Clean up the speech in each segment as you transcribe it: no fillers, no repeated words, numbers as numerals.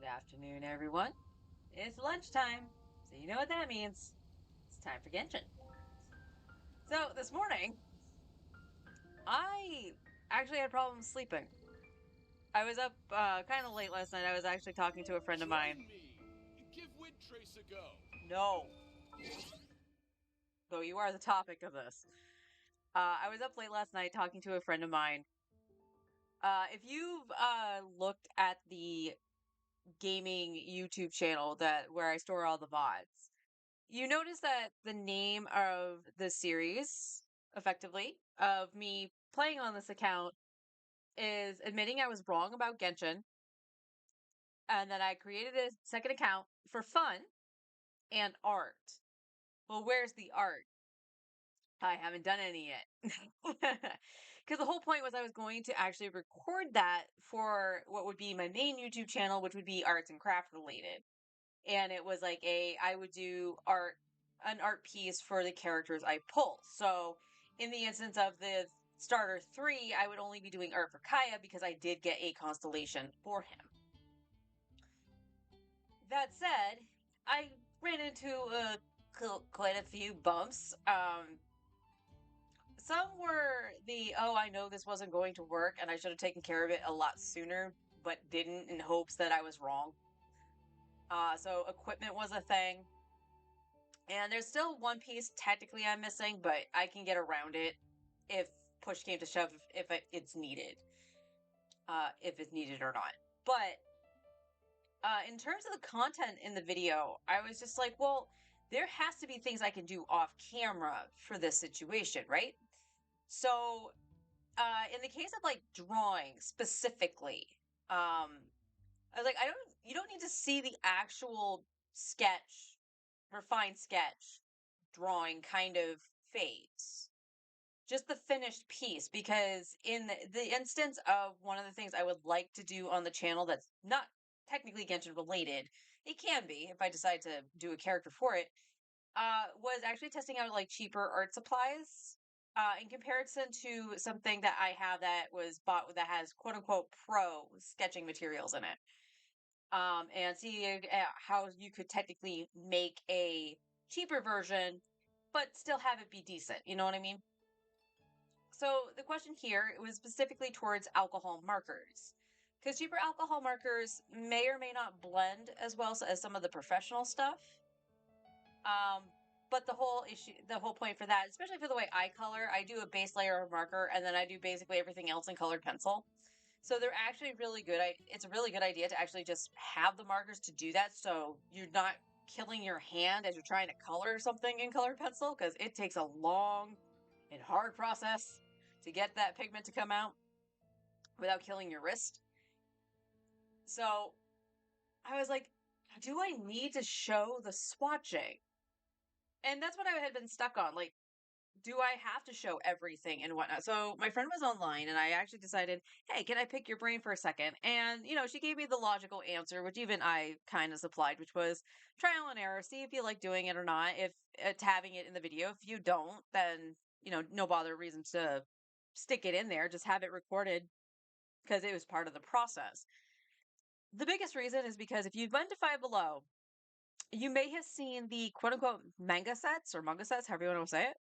Good afternoon, everyone. It's lunchtime, so you know what that means. It's time for Genshin. So, this morning, I actually had problems sleeping. I was up kind of late last night. I was actually talking to a friend of mine. Join me. Give Windtrace a go. No, though you are the topic of this. I was up late last night talking to a friend of mine. If you've looked at the gaming YouTube channel where I store all the VODs, you notice that the name of the series, effectively, of me playing on this account is admitting I was wrong about Genshin, and that I created a second account for fun and art. Well, where's the art? I haven't done any yet. Because the whole point was I was going to actually record that for what would be my main YouTube channel, which would be arts and craft related. And it was like I would do an art piece for the characters I pull. So in the instance of the starter 3, I would only be doing art for Kaya because I did get a constellation for him. That said, I ran into quite a few bumps. Some were I know this wasn't going to work and I should have taken care of it a lot sooner, but didn't, in hopes that I was wrong. So equipment was a thing. And there's still one piece technically I'm missing, but I can get around it if push came to shove, it's needed. If it's needed or not. But in terms of the content in the video, I was just like, well, there has to be things I can do off camera for this situation, right? So, in the case of like drawing specifically, I was like, you don't need to see the actual sketch, refined sketch drawing kind of phase. Just the finished piece, because in the instance of one of the things I would like to do on the channel that's not technically Genshin related, it can be if I decide to do a character for it, was actually testing out like cheaper art supplies in comparison to something that I have that was bought that has quote unquote pro sketching materials in it. And see how you could technically make a cheaper version, but still have it be decent. You know what I mean? So the question here was specifically towards alcohol markers. Because cheaper alcohol markers may or may not blend as well as some of the professional stuff. Um, but the whole point for that, especially for the way I color, I do a base layer of marker and then I do basically everything else in colored pencil. So they're actually really good. It's a really good idea to actually just have the markers to do that, so you're not killing your hand as you're trying to color something in colored pencil, because it takes a long and hard process to get that pigment to come out without killing your wrist. So I was like, do I need to show the swatching? And that's what I had been stuck on. Like, do I have to show everything and whatnot? So my friend was online and I actually decided, hey, can I pick your brain for a second? And, she gave me the logical answer, which even I kind of supplied, which was trial and error. See if you like doing it or not. If it's having it in the video, if you don't, then, no bother reason to stick it in there. Just have it recorded because it was part of the process. The biggest reason is because if you've been to Five Below, you may have seen the quote unquote manga sets, however you want to say it.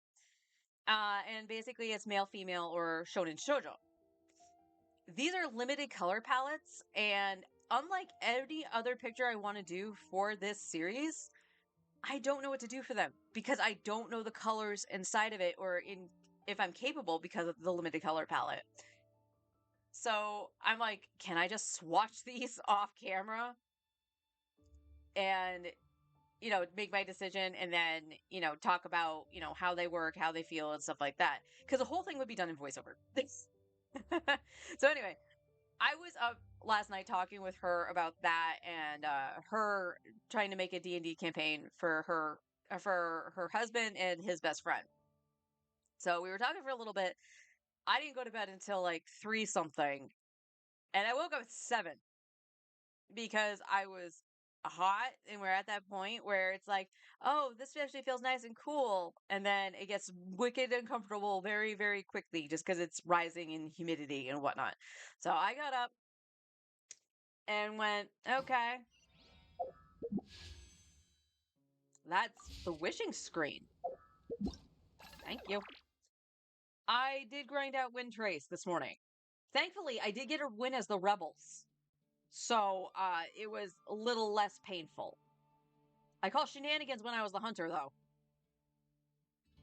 And basically it's male, female, or shonen shoujo. These are limited color palettes, and unlike any other picture I want to do for this series, I don't know what to do for them because I don't know the colors inside of it or in if I'm capable because of the limited color palette. So I'm like, can I just swatch these off camera and make my decision and then, talk about, how they work, how they feel, and stuff like that. Because the whole thing would be done in voiceover. So anyway, I was up last night talking with her about that and her trying to make a D&D campaign for her husband and his best friend. So we were talking for a little bit. I didn't go to bed until like 3 something. And I woke up at 7 because I was hot, and we're at that point where it's like, oh, this actually feels nice and cool, and then it gets wicked uncomfortable very, very quickly just because it's rising in humidity and whatnot. So I got up, and went, okay, that's the wishing screen. Thank you. I did grind out Wind Trace this morning. Thankfully, I did get a win as the Rebels. So it was a little less painful. I call shenanigans when I was the hunter, though.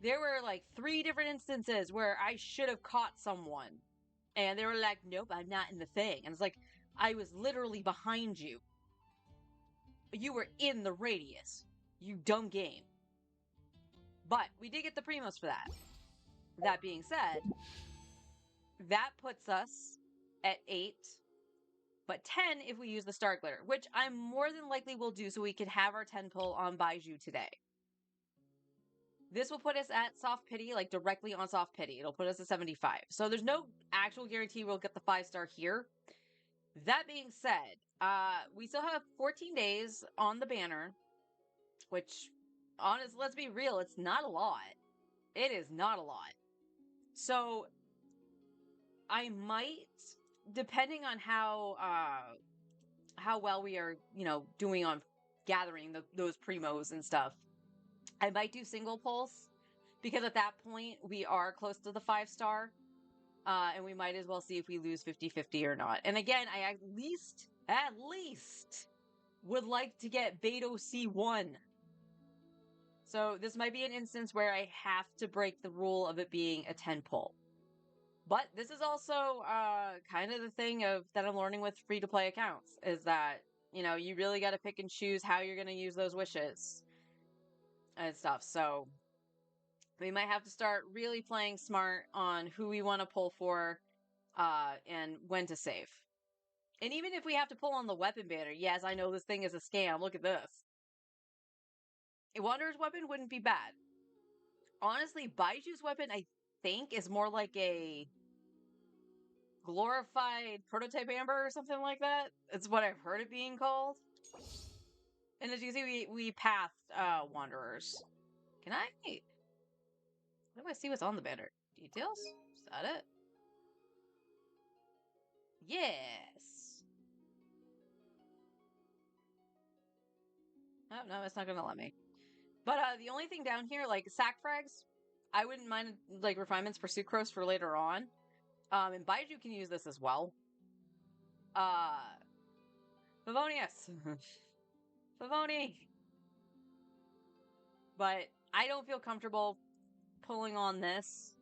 There were like 3 different instances where I should have caught someone. And they were like, nope, I'm not in the thing. And it's like, I was literally behind you. You were in the radius. You dumb game. But we did get the primos for that. That being said, that puts us at 8, but 10 if we use the Star Glitter, which I more than likely will do so we can have our 10 pull on Baiju today. This will put us at Soft Pity, like directly on Soft Pity. It'll put us at 75. So there's no actual guarantee we'll get the 5-star here. That being said, we still have 14 days on the banner, which, honest, let's be real, it's not a lot. It is not a lot. So I might, depending on how well we are, doing on gathering those primos and stuff, I might do single pulse, because at that point we are close to the 5-star, and we might as well see if we lose 50-50 or not. And again, I at least would like to get Beto C1. So this might be an instance where I have to break the rule of it being a 10 pull. But this is also kind of the thing that I'm learning with free-to-play accounts, is that, you really got to pick and choose how you're going to use those wishes and stuff. So we might have to start really playing smart on who we want to pull for and when to save. And even if we have to pull on the weapon banner, yes, I know this thing is a scam. Look at this. A Wanderer's weapon wouldn't be bad. Honestly, Baiju's weapon, I think, is more like a glorified prototype amber or something like that. It's what I've heard it being called. And as you can see, we passed Wanderers. Can I? Let me see what's on the banner. Details? Is that it? Yes. Oh, no, it's not going to let me. But the only thing down here, like sack frags, I wouldn't mind like refinements for sucrose for later on. And Baiju can use this as well. Favonius. Favoni. But I don't feel comfortable pulling on this.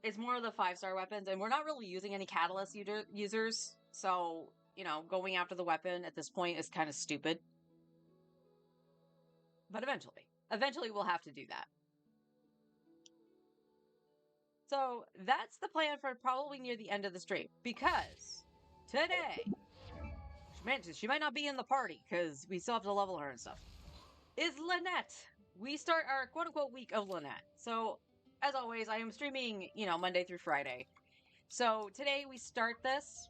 It's more of the 5-star weapons, and we're not really using any catalyst users, so, going after the weapon at this point is kind of stupid. But eventually we'll have to do that. So that's the plan for probably near the end of the stream, because today, she might not be in the party, because we still have to level her and stuff, is Lynette. We start our quote-unquote week of Lynette. So, as always, I am streaming, Monday through Friday. So today we start this,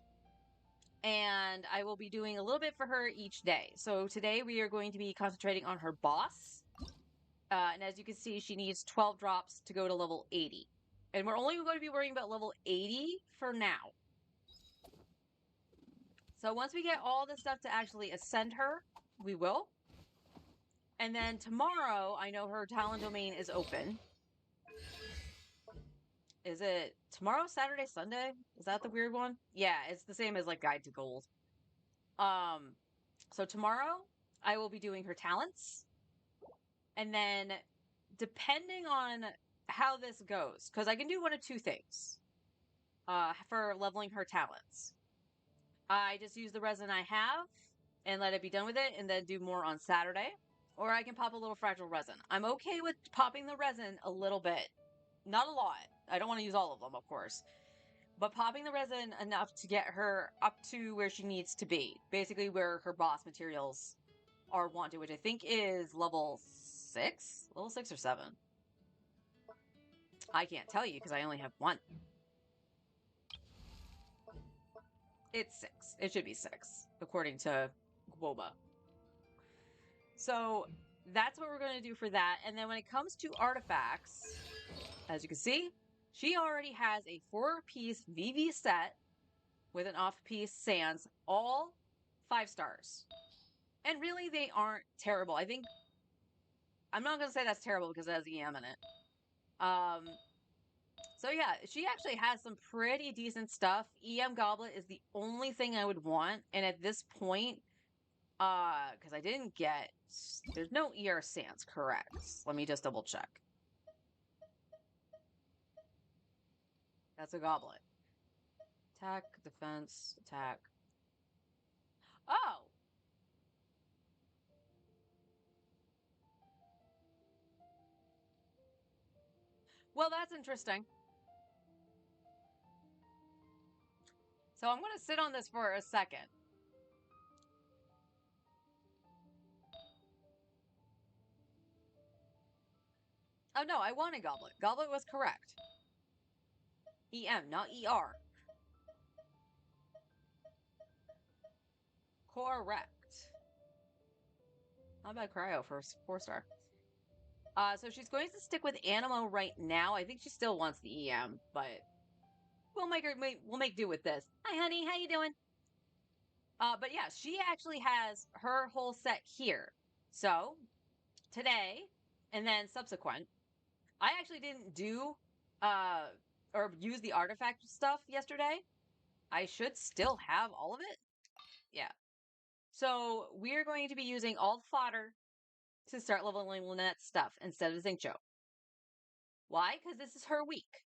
and I will be doing a little bit for her each day. So today we are going to be concentrating on her boss. And as you can see, she needs 12 drops to go to level 80. And we're only going to be worrying about level 80 for now. So once we get all the stuff to actually ascend her, we will. And then tomorrow, I know her talent domain is open. Is it tomorrow, Saturday, Sunday? Is that the weird one? Yeah, it's the same as like Guide to Gold. So tomorrow I will be doing her talents. And then depending on how this goes, because I can do one of two things for leveling her talents. I just use the resin I have and let it be done with it, and then do more on Saturday. Or I can pop a little fragile resin. I'm okay with popping the resin a little bit. Not a lot. I don't want to use all of them, of course. But popping the resin enough to get her up to where she needs to be. Basically where her boss materials are wanted, which I think is level 6? Level 6 or 7? I can't tell you because I only have one. It's 6. It should be 6, according to Gwoba. So that's what we're going to do for that. And then when it comes to artifacts, as you can see, she already has a 4-piece VV set with an off-piece sans, all 5 stars. And really, they aren't terrible. I think I'm not gonna say that's terrible because it has EM in it. So yeah, she actually has some pretty decent stuff. EM Goblet is the only thing I would want, and at this point, because I didn't get, there's no ER Sans, correct? Let me just double check. That's a Goblet. Attack, defense, attack. Oh! Well, that's interesting. So I'm gonna sit on this for a second. Oh no, I wanted Goblet. Goblet was correct. EM, not ER. Correct. Not bad cryo for 4-star. So she's going to stick with Animo right now. I think she still wants the EM, but we'll make do with this. Hi, honey. How you doing? But yeah, she actually has her whole set here. So today and then subsequent, I actually didn't do or use the artifact stuff yesterday. I should still have all of it. Yeah. So we're going to be using all the fodder to start leveling Lynette's stuff instead of Xingqiu. Why? Because this is her week.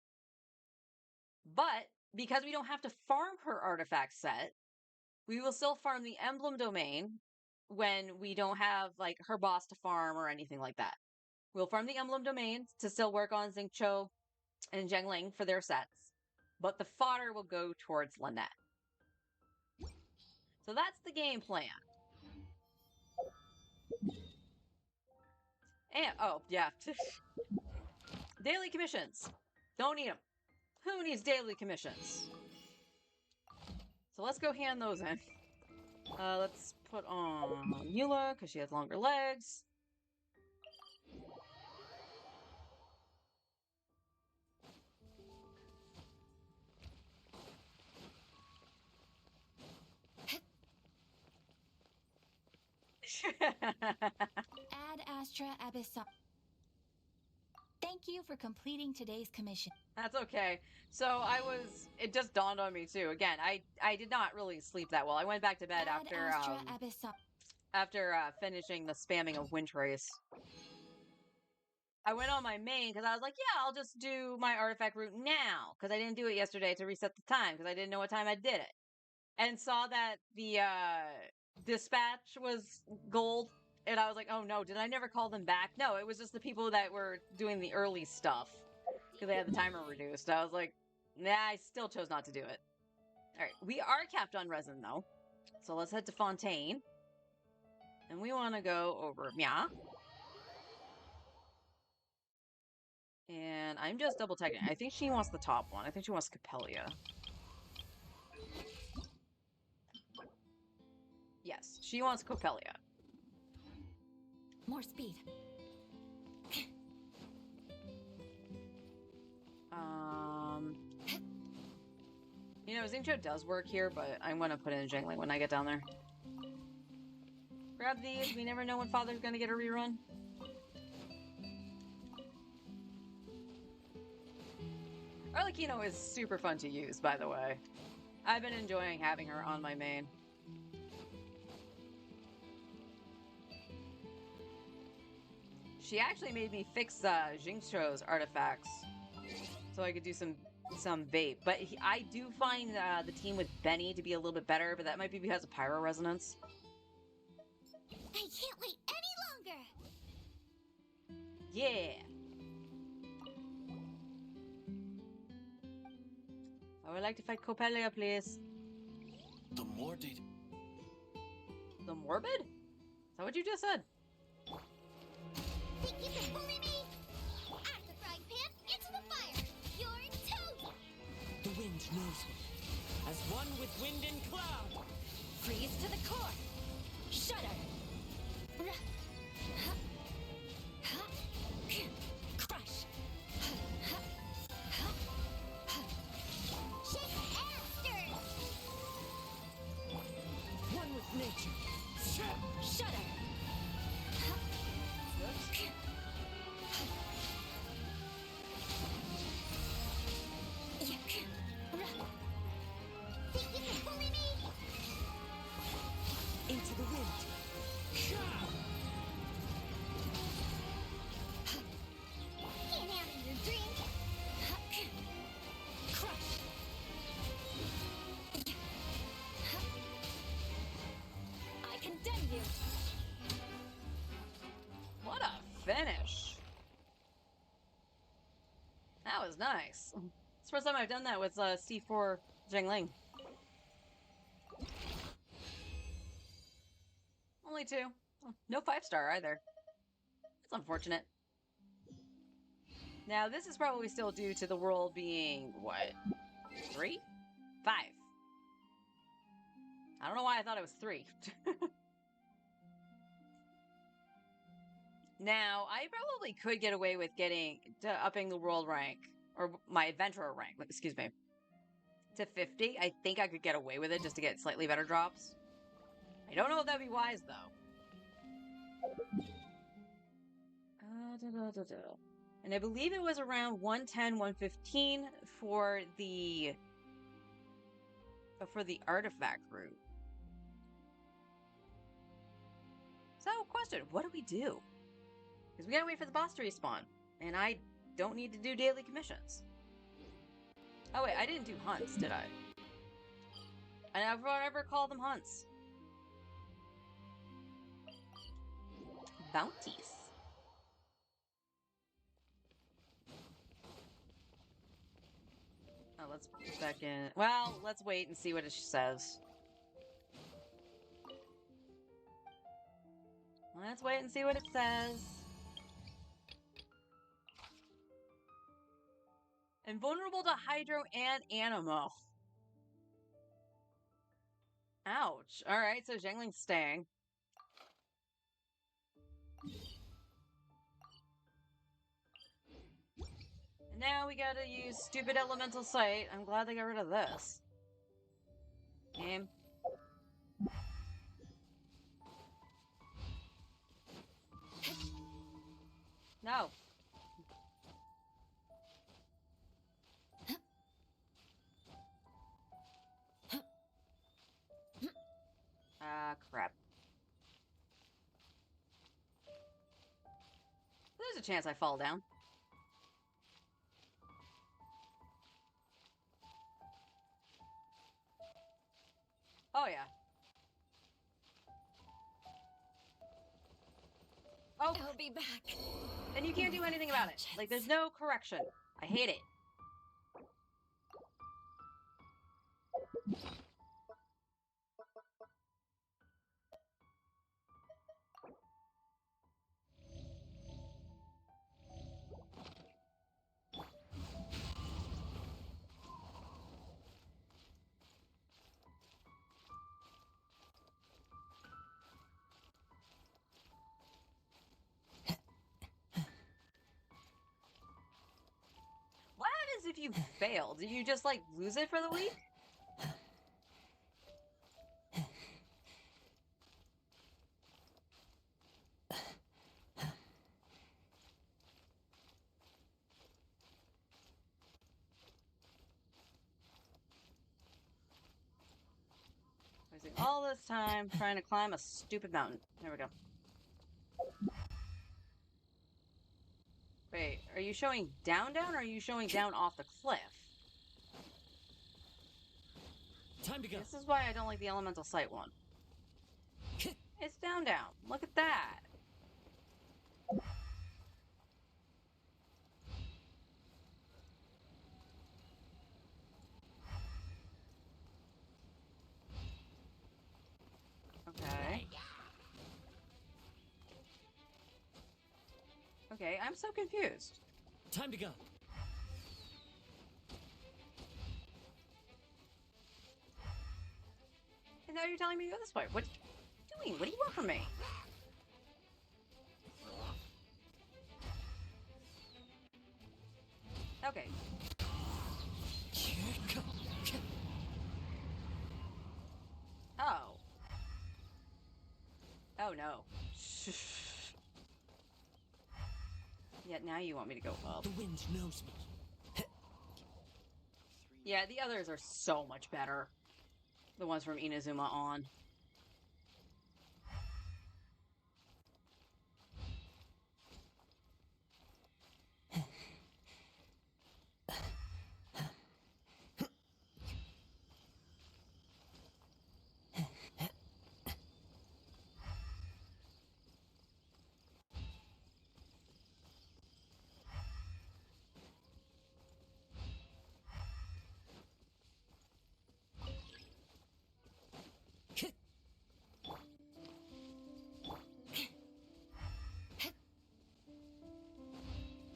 But because we don't have to farm her artifact set, we will still farm the emblem domain when we don't have like her boss to farm or anything like that. We'll farm the emblem domains to still work on Xingqiu and Zhengling for their sets, but the fodder will go towards Lynette. So that's the game plan. And oh yeah, daily commissions. Don't need them. Who needs daily commissions? So let's go hand those in. Let's put on Eula because she has longer legs. Ad Astra Abyssal. Thank you for completing today's commission. That's okay. So it just dawned on me too. Again, I did not really sleep that well. I went back to bed Ad Astra Abyssal. after finishing the spamming of Windtrace. I went on my main because I was like, yeah, I'll just do my artifact route now because I didn't do it yesterday to reset the time because I didn't know what time I did it. And saw that the dispatch was gold. And I was like, oh no, did I never call them back? No, it was just the people that were doing the early stuff because they had the timer reduced. I was like, nah, I still chose not to do it. All right, we are capped on resin though. So let's head to Fontaine. And we want to go over Mia. And I'm just double checking. I think she wants the top one. I think she wants Capelia. Yes, she wants Copelia. More speed. You know, Xingqiu does work here, but I'm gonna put in Zhengling when I get down there. Grab these. We never know when Father's gonna get a rerun. Arlecchino is super fun to use, by the way. I've been enjoying having her on my main. She actually made me fix Xingqiu's artifacts so I could do some vape. But I do find the team with Benny to be a little bit better, but that might be because of Pyro Resonance. I can't wait any longer! Yeah! I would like to fight Copelia, please. The morbid. The Morbid? Is that what you just said? Think you can bully me? Out of the frying pan, into the fire! You're toast! The wind knows me. As one with wind and cloud. Freeze to the core! Shudder! Crush! Just asters! Shudder. Think you can bully me? Into the wind. Get out of your drink. Crush. I condemn you. What a finish. That was nice. It's the first time I've done that with C4 Zhengling. Only 2. No 5-star either. That's unfortunate. Now, this is probably still due to the world being, what? 3? 5. I don't know why I thought it was 3. Now, I probably could get away with upping the world rank, or my adventurer rank, excuse me, to 50. I think I could get away with it just to get slightly better drops. I don't know if that'd be wise, though. And I believe it was around 110, 115 for the artifact route. So, question, what do we do? Because we gotta wait for the boss to respawn, and I don't need to do daily commissions. Oh wait, I didn't do hunts, did I? I never ever call them hunts. Bounties. Oh, let's put back in. Well, let's wait and see what it says. Let's wait and see what it says. Invulnerable to Hydro and Animo. Ouch. Alright, so Zhengling's staying. And now we gotta use stupid Elemental Sight. I'm glad they got rid of this. Game. No. Ah, crap. There's a chance I fall down. Oh, yeah. Oh, I'll be back. and you can't do anything about it. Like, there's no correction. I hate it. What happens if you fail? Do you just, like, lose it for the week? Wasting all this time trying to climb a stupid mountain. There we go. Wait, are you showing down or are you showing down off the cliff? Time to go. This is why I don't like the Elemental Sight one. It's down. Look at that. Okay. Okay, I'm so confused. Time to go. And now you're telling me to go this way. What are you doing? What do you want from me? Okay. Oh. Oh no. Yet now you want me to go up. The wind knows me. Yeah, the others are so much better. The ones from Inazuma on.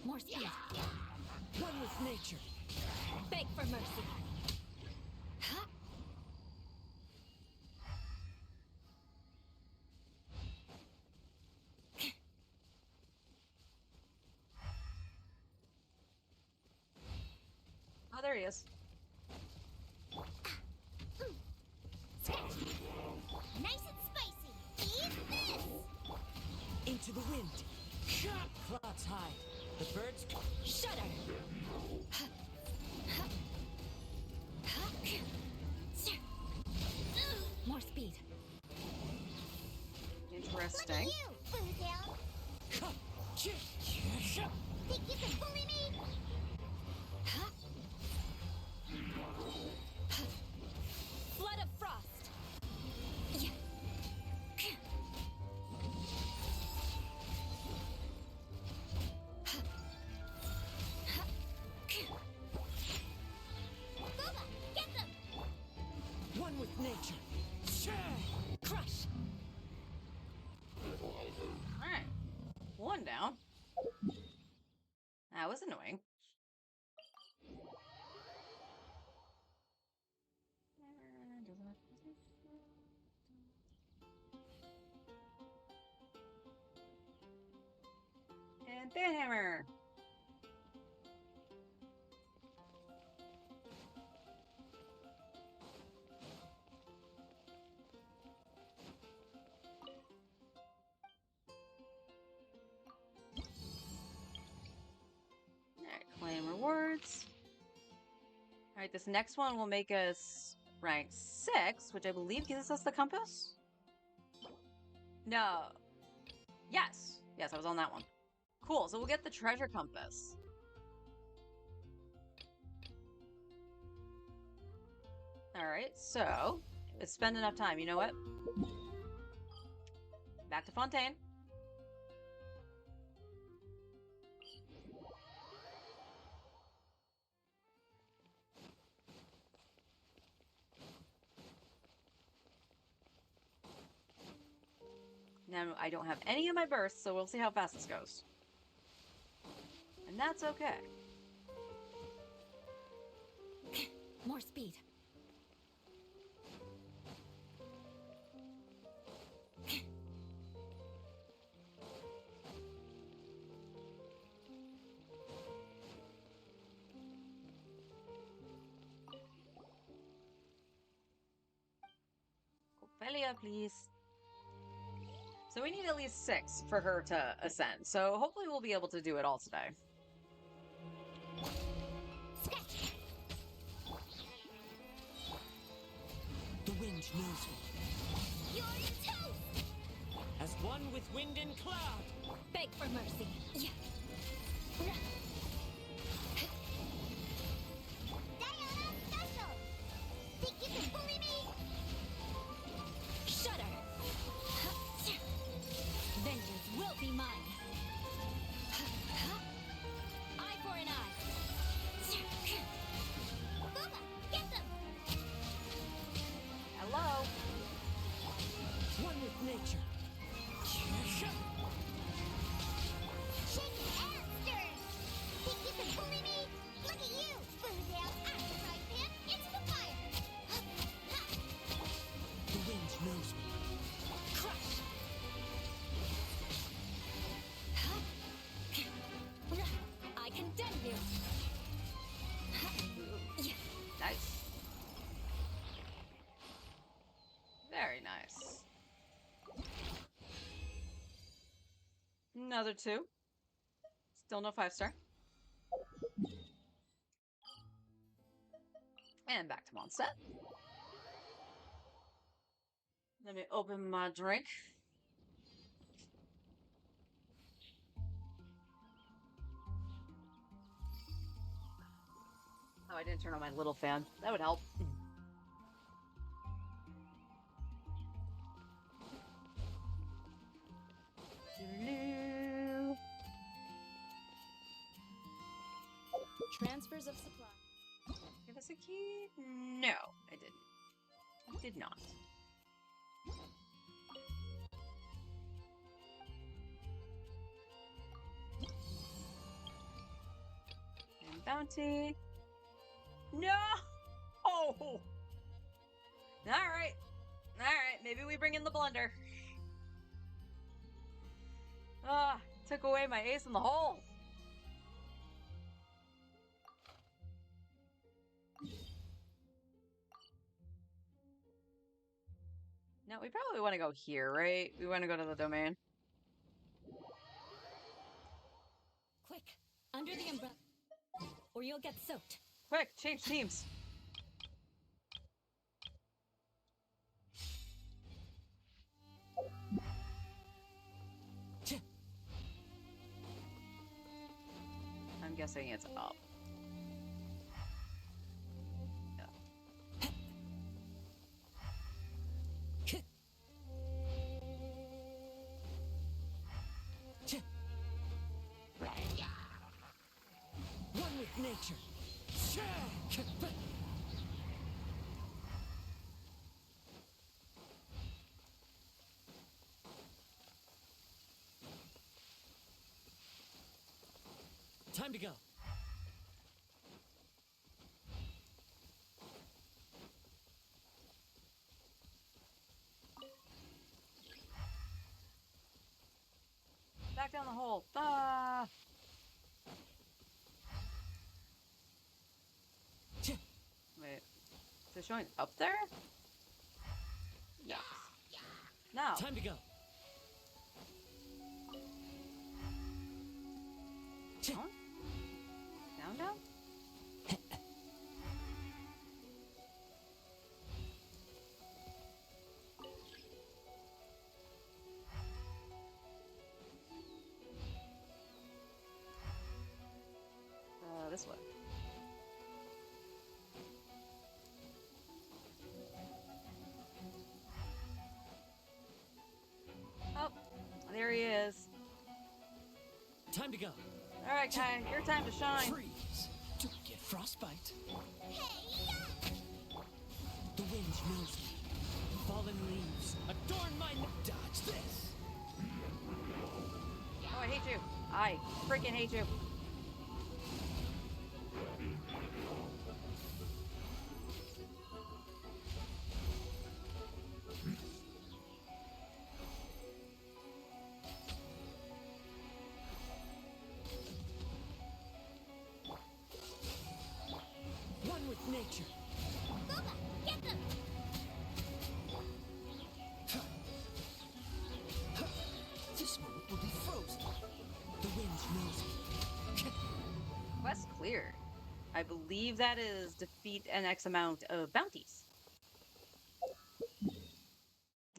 More speed. One with nature. Beg for mercy. Huh? Oh, there he is. Nice and spicy. Eat this! Into the wind. Clouds high. The birds Shudder! More speed. Look at Interesting. you, Boozle! Think you can bully me? Huh? Flood of frost! Yeah. Booba, get them! One with nature. Crush! Alright. One down. That was annoying. And Banhammer. Alright, claim rewards. Alright, this next one will make us rank 6, which I believe gives us the compass? No. Yes. Yes, I was on that one. Cool, so we'll get the treasure compass. Alright, so let's spend enough time. You know what? Back to Fontaine. Now, I don't have any of my bursts, so we'll see how fast this goes. And that's okay. More speed. Ophelia, please. So we need at least 6 for her to ascend. So hopefully we'll be able to do it all today. Sketch! The wind knows me. You're in toast! As one with wind and cloud. Beg for mercy. Yeah. Diana Special! Think you can bully me? Shudder! Vengeance will be mine. Eye for an eye. Booba, get them! Hello? One with nature. Shaking and stirring. Think you can bully me? Look at you, Boozle, after frying pan, into the fire. The wind knows me. Crush! I condemn you. Nice. Very nice. another 2. Still no 5-star. And back to Mondstadt. Let me open my drink. Oh, I didn't turn on my little fan. That would help. Transfers of supply. Give us a key? No, I didn't. I did not. And bounty. No! Oh! Alright. Alright, maybe we bring in the blunder. Ah, took away my ace in the hole. No, we probably want to go here, right? We want to go to the domain. Quick, under the umbrella, or you'll get soaked. Quick, change teams. I'm guessing it's up. One with nature. Time to go. Back down the hole. Ah! Wait. Is it showing up there? Yes. No. Time to go. Down? Down, down? This way. Oh, there he is. Time to go. All right, Kai, your time to shine. Freeze! Don't get frostbite. The wind knows me. Fallen leaves adorn my Dodge this. Oh, I hate you. I freaking hate you. one with nature. Booba, get them! This moment will be frozen. The wind knows me. Quest cleared. I believe that is defeat an X amount of bounties.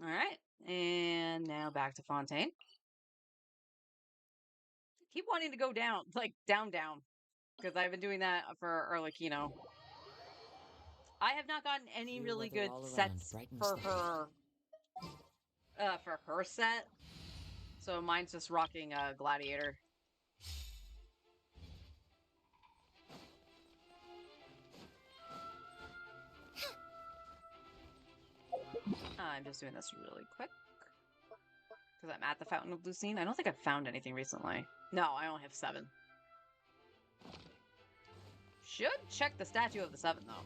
All right, and now back to Fontaine. Keep wanting to go down, like down, because I've been doing that for Arlecchino. I have not gotten any Clear really weather good all around sets brightens for the her set. So mine's just rocking Gladiator. I'm just doing this really quick. Because I'm at the Fountain of Lucine. I don't think I've found anything recently. No, I only have 7. Should check the Statue of the 7, though.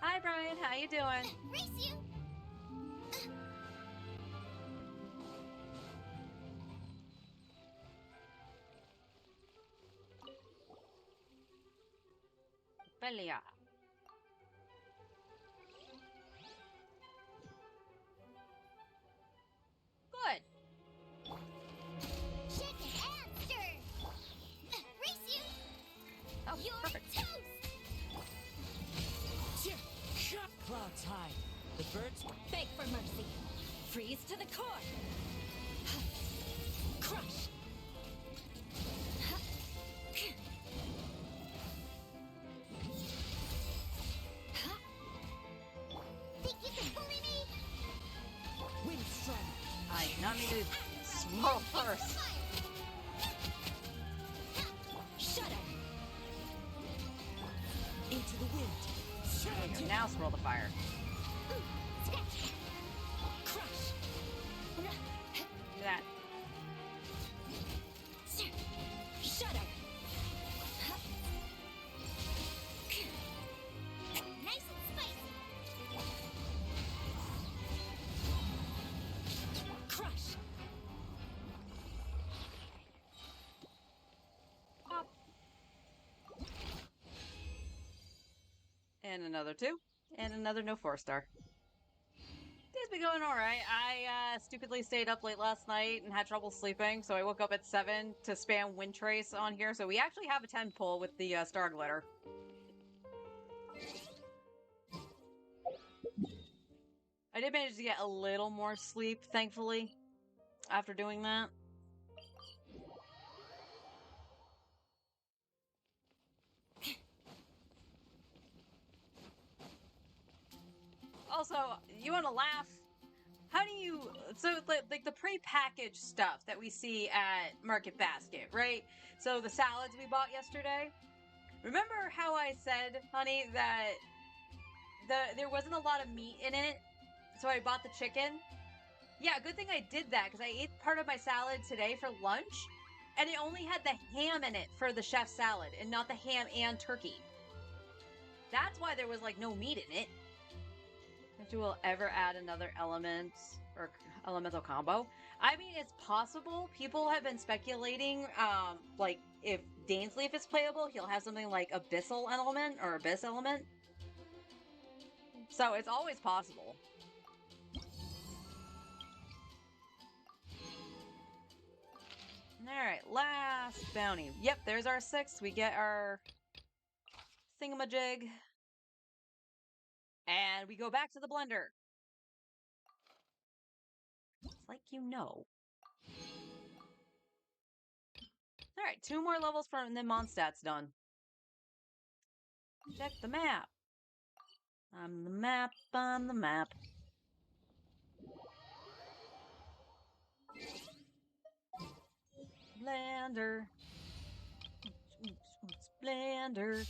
Hi, Brian. How you doing? Race you! Belia. Good. Shake and stir. Race you. Oh, You're perfect. toast. Clouds high. The birds. Beg for mercy. Freeze to the core. Crush. Think you can bully me? Wind strike. I did not mean to swirl first. Shudder. Into the wind. There you go. Now swirl the fire. Crush. Look at that. Shudder. Nice and spicy. Crush. Pop. And another 2. And another no 4-star. Day's been going alright. I stupidly stayed up late last night and had trouble sleeping, so I woke up at 7 to spam Wind Trace on here, so we actually have a 10 pull with the Star Glitter. I did manage to get a little more sleep, thankfully, after doing that. Also, you want to laugh? How do you... So, like, the pre-packaged stuff that we see at Market Basket, right? So, the salads we bought yesterday. Remember how I said, honey, that there wasn't a lot of meat in it? So I bought the chicken? Yeah, good thing I did that, because I ate part of my salad today for lunch, and it only had the ham in it for the chef's salad, and not the ham and turkey. That's why there was, like, no meat in it. If you will ever add another element or elemental combo. I mean, it's possible. People have been speculating, like, if Dainsley, if it's playable, he'll have something like Abyssal Element or Abyss Element. So it's always possible. Alright, last bounty. Yep, there's our 6. We get our thingamajig. And we go back to the blender. It's like you know. Alright, 2 more levels for and then Mondstadt's done. Check the map. I'm the map, I'm the map. Blender. Oops, blender.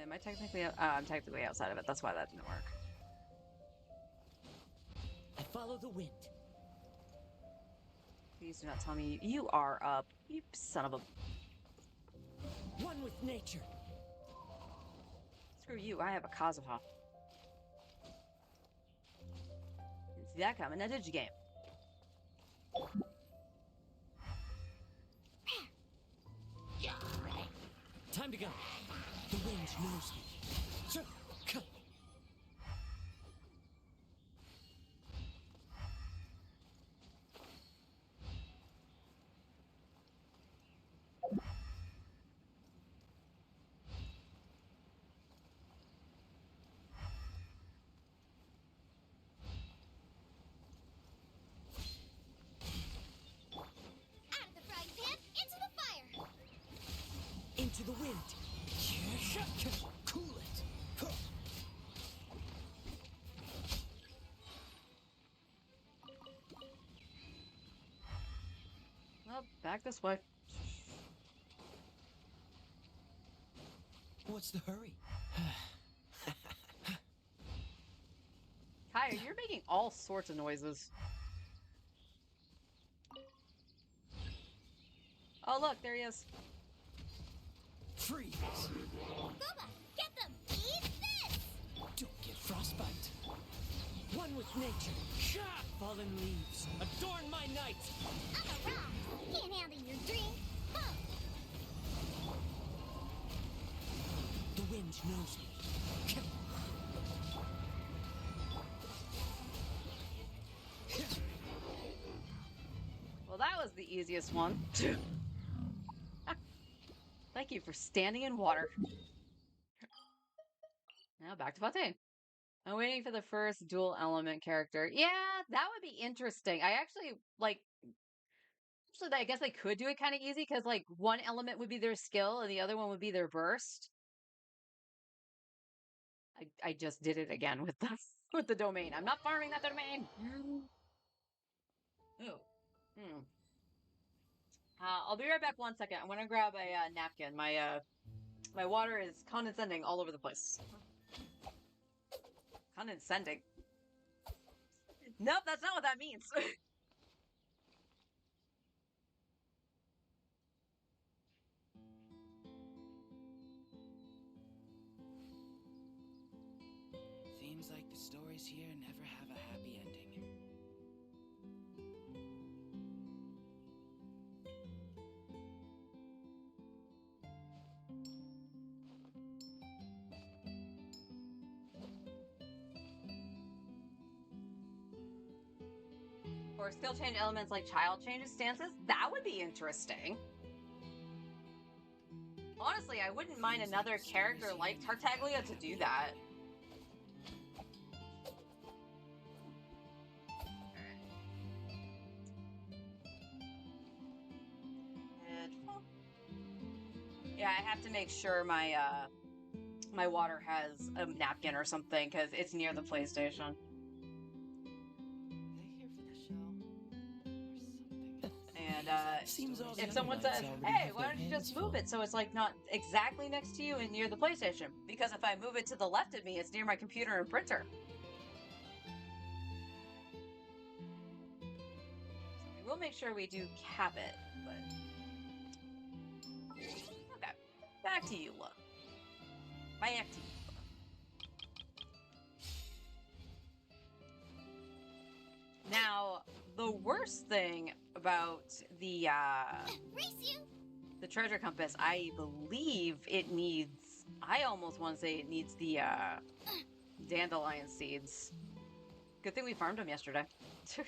Am I technically... I'm technically outside of it. That's why that didn't work. I follow the wind. Please do not tell me you are up. You son of a... One with nature. Screw you, I have a Kazuha. Didn't see that coming, now did you, game? Time to go. The wind knows me. Out of the frying pan, into the fire. Into the wind. Cool it. Huh. Well, back this way. What's the hurry? Kaya, you're making all sorts of noises. Oh, look, there he is. Freeze. Booba, get them. Eat this. Don't get frostbite. One One with nature. Fallen leaves, adorn my night. I'm a rock. Can't handle your drink. Boom. The wind knows me. Well, that was the easiest one. Thank you for standing in water. Now back to Fontaine. I'm waiting for the first dual element character. Yeah, that would be interesting. I actually I guess they could do it kind of easy because like one element would be their skill and the other one would be their burst. I just did it again with the with the domain. I'm not farming that domain. Oh. Hmm. I'll be right back 1 second. I'm gonna grab a napkin. My water is condescending all over the place. Condescending. Nope, that's not what that means. Seems like the stories here never have a happy ending. Or skill change elements like child changes stances. That would be interesting. Honestly, I wouldn't mind another character like Tartaglia to do that. Yeah, I have to make sure my water has a napkin or something because it's near the PlayStation. They here for the show or something else? And Seems all the if other someone lights says, already "Hey, have why their don't you hands just move full. it so it's like not exactly next to you and near the PlayStation?" Because if I move it to the left of me, it's near my computer and printer. So we will make sure we do cap it, but okay. Back to you, Eula. Back to you. Now, the worst thing about Race you. the treasure compass, I believe it needs. I almost want to say it needs the dandelion seeds. Good thing we farmed them yesterday. Actually,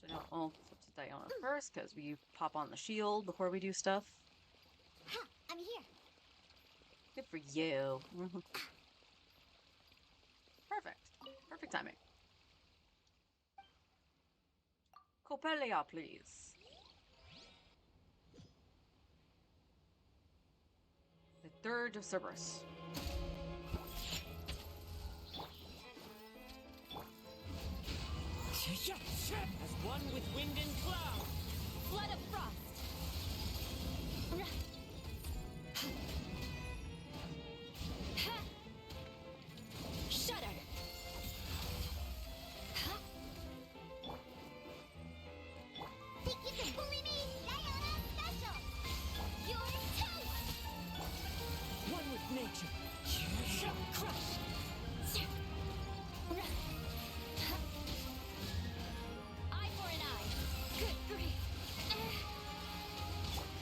no, I'll flip to Diana first because we pop on the shield before we do stuff. Ha, I'm here. Good for you. Perfect. Perfect timing. Copelia, please. The third of Cerberus. As one with wind and cloud. Flood of frost. Shudder. Think you can bully me? Diana special. You're toast. One with nature. Crush. Eye for an eye. Good grief.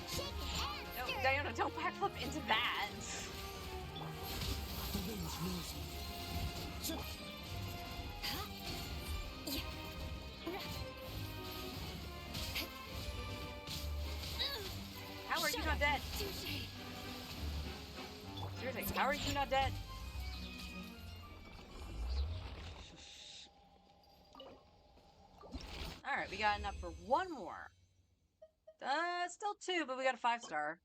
Shake it and No, stir it. Diana, don't backflip into that. The wind knows me. How are you not dead? Touche. Seriously, how are you not dead? Alright, we got enough for one more. Still two, but we got a 5-star.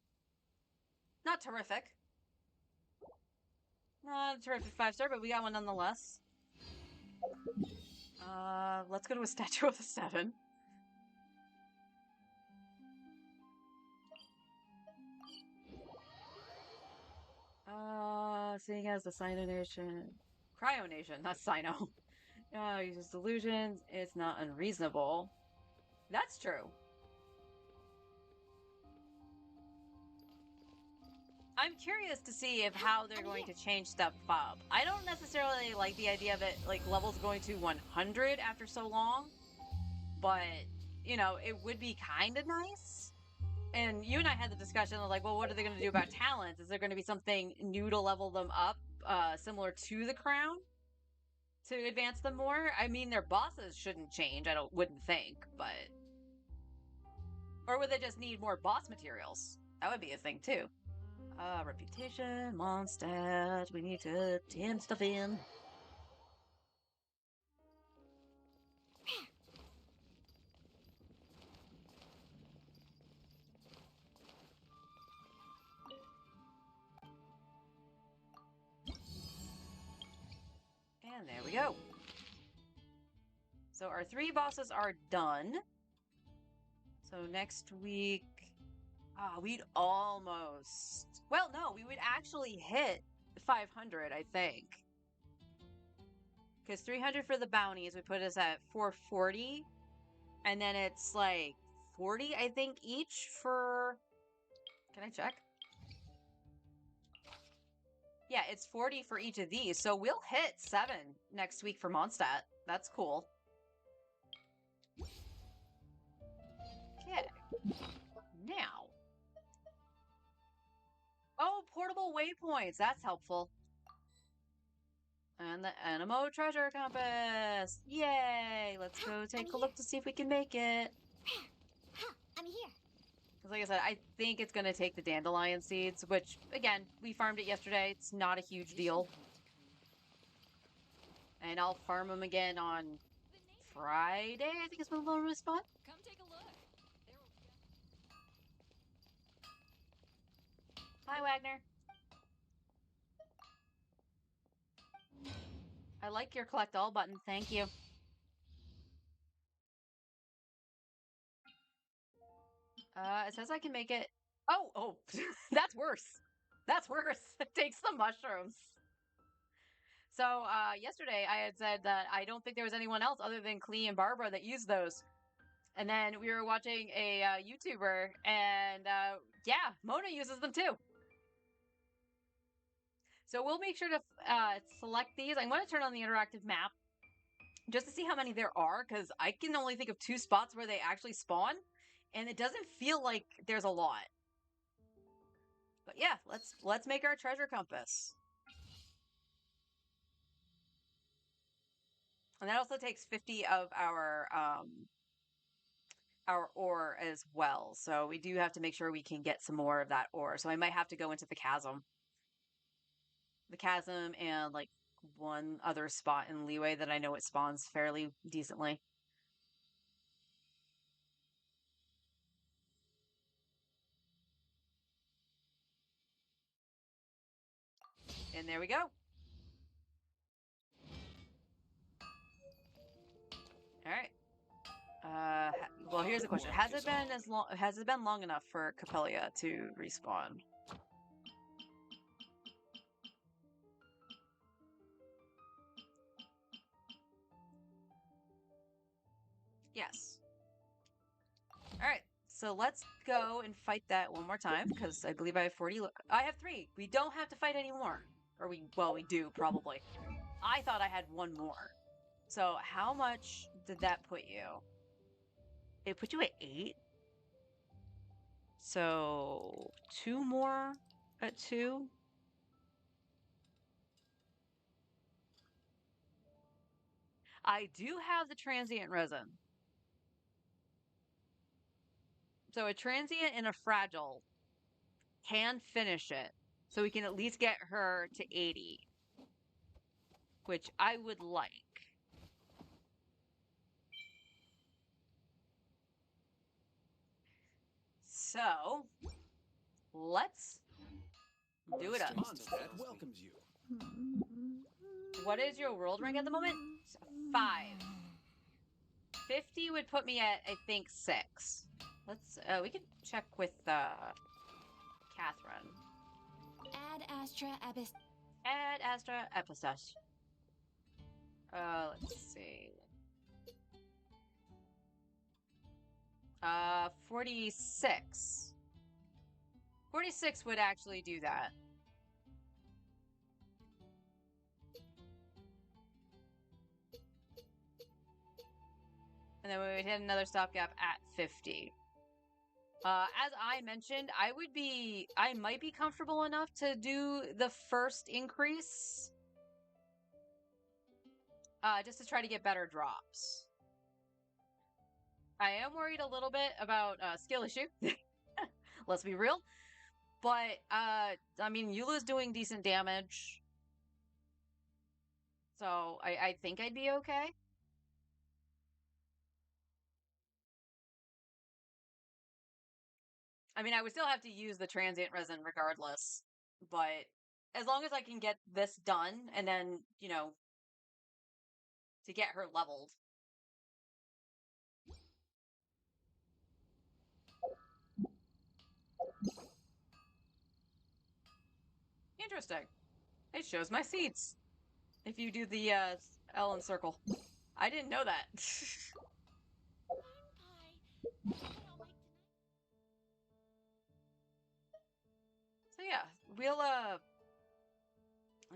Not terrific. Not a terrific 5-star, but we got one nonetheless. Let's go to a statue with a 7. Seeing as the Sino Nation. Cryo Nation, not Sino. Uses delusions. It's not unreasonable. That's true. I'm curious to see if how they're going to change stuff up. I don't necessarily like the idea of it, like, levels going to 100 after so long, but, you know, it would be kind of nice. And you and I had the discussion of, like, well, what are they going to do about talents? Is there going to be something new to level them up, similar to the crown, to advance them more? I mean, their bosses shouldn't change, wouldn't think, but... Or would they just need more boss materials? That would be a thing, too. Reputation, Mondstadt. We need to tin stuff in. And there we go. So our 3 bosses are done. So next week... we'd almost... Well, no, we would actually hit 500, I think. Because 300 for the bounties would put us at 440. And then it's like 40, I think, each for... Can I check? Yeah, it's 40 for each of these. So we'll hit 7 next week for Mondstadt. That's cool. Okay. Now. Oh, portable waypoints. That's helpful. And the Animo Treasure Compass! Yay! Let's go take a look to see if we can make it. I'm here. Because like I said, I think it's going to take the dandelion seeds, which, again, we farmed it yesterday. It's not a huge deal. And I'll farm them again on Friday, I think is when they'll respawn. Come take a look. Hi, Wagner. I like your collect all button. Thank you. It says I can make it. Oh, that's worse. That's worse. It takes the mushrooms. So, yesterday I had said that I don't think there was anyone else other than Klee and Barbara that used those. And then we were watching a YouTuber, and yeah, Mona uses them too. So we'll make sure to select these. I'm going to turn on the interactive map just to see how many there are, because I can only think of 2 spots where they actually spawn, and it doesn't feel like there's a lot. But yeah, let's make our treasure compass. And that also takes 50 of our ore as well. So we do have to make sure we can get some more of that ore. So I might have to go into the chasm. The chasm and like one other spot in Leeway that I know it spawns fairly decently. And there we go. All right. Well, here's the question: Has it been long enough for Capelia to respawn? Yes. All right. So let's go and fight that one more time because I believe I have 40. I have 3. We don't have to fight anymore, or we do probably. I thought I had 1 more. So how much did that put you? It put you at 8. So 2 more at 2. I do have the transient resin. So a transient and a fragile can finish it. So we can at least get her to 80. Which I would like. So let's do it up. Mondstadt welcomes you. What is your world rank at the moment? 5. 50 would put me at, I think, 6. Let's, we can check with, Catherine. Ad Astra Abyss. Add Astra Episode. Let's see. 46. 46 would actually do that. And then we would hit another stopgap at 50. As I mentioned, I might be comfortable enough to do the first increase. Just to try to get better drops. I am worried a little bit about skill issue. Let's be real. But, I mean, Eula's doing decent damage. So, I think I'd be okay. I mean, I would still have to use the transient resin regardless. But as long as I can get this done and then, you know, to get her leveled. Interesting. It shows my seeds. If you do the L and circle. I didn't know that. So yeah, we'll I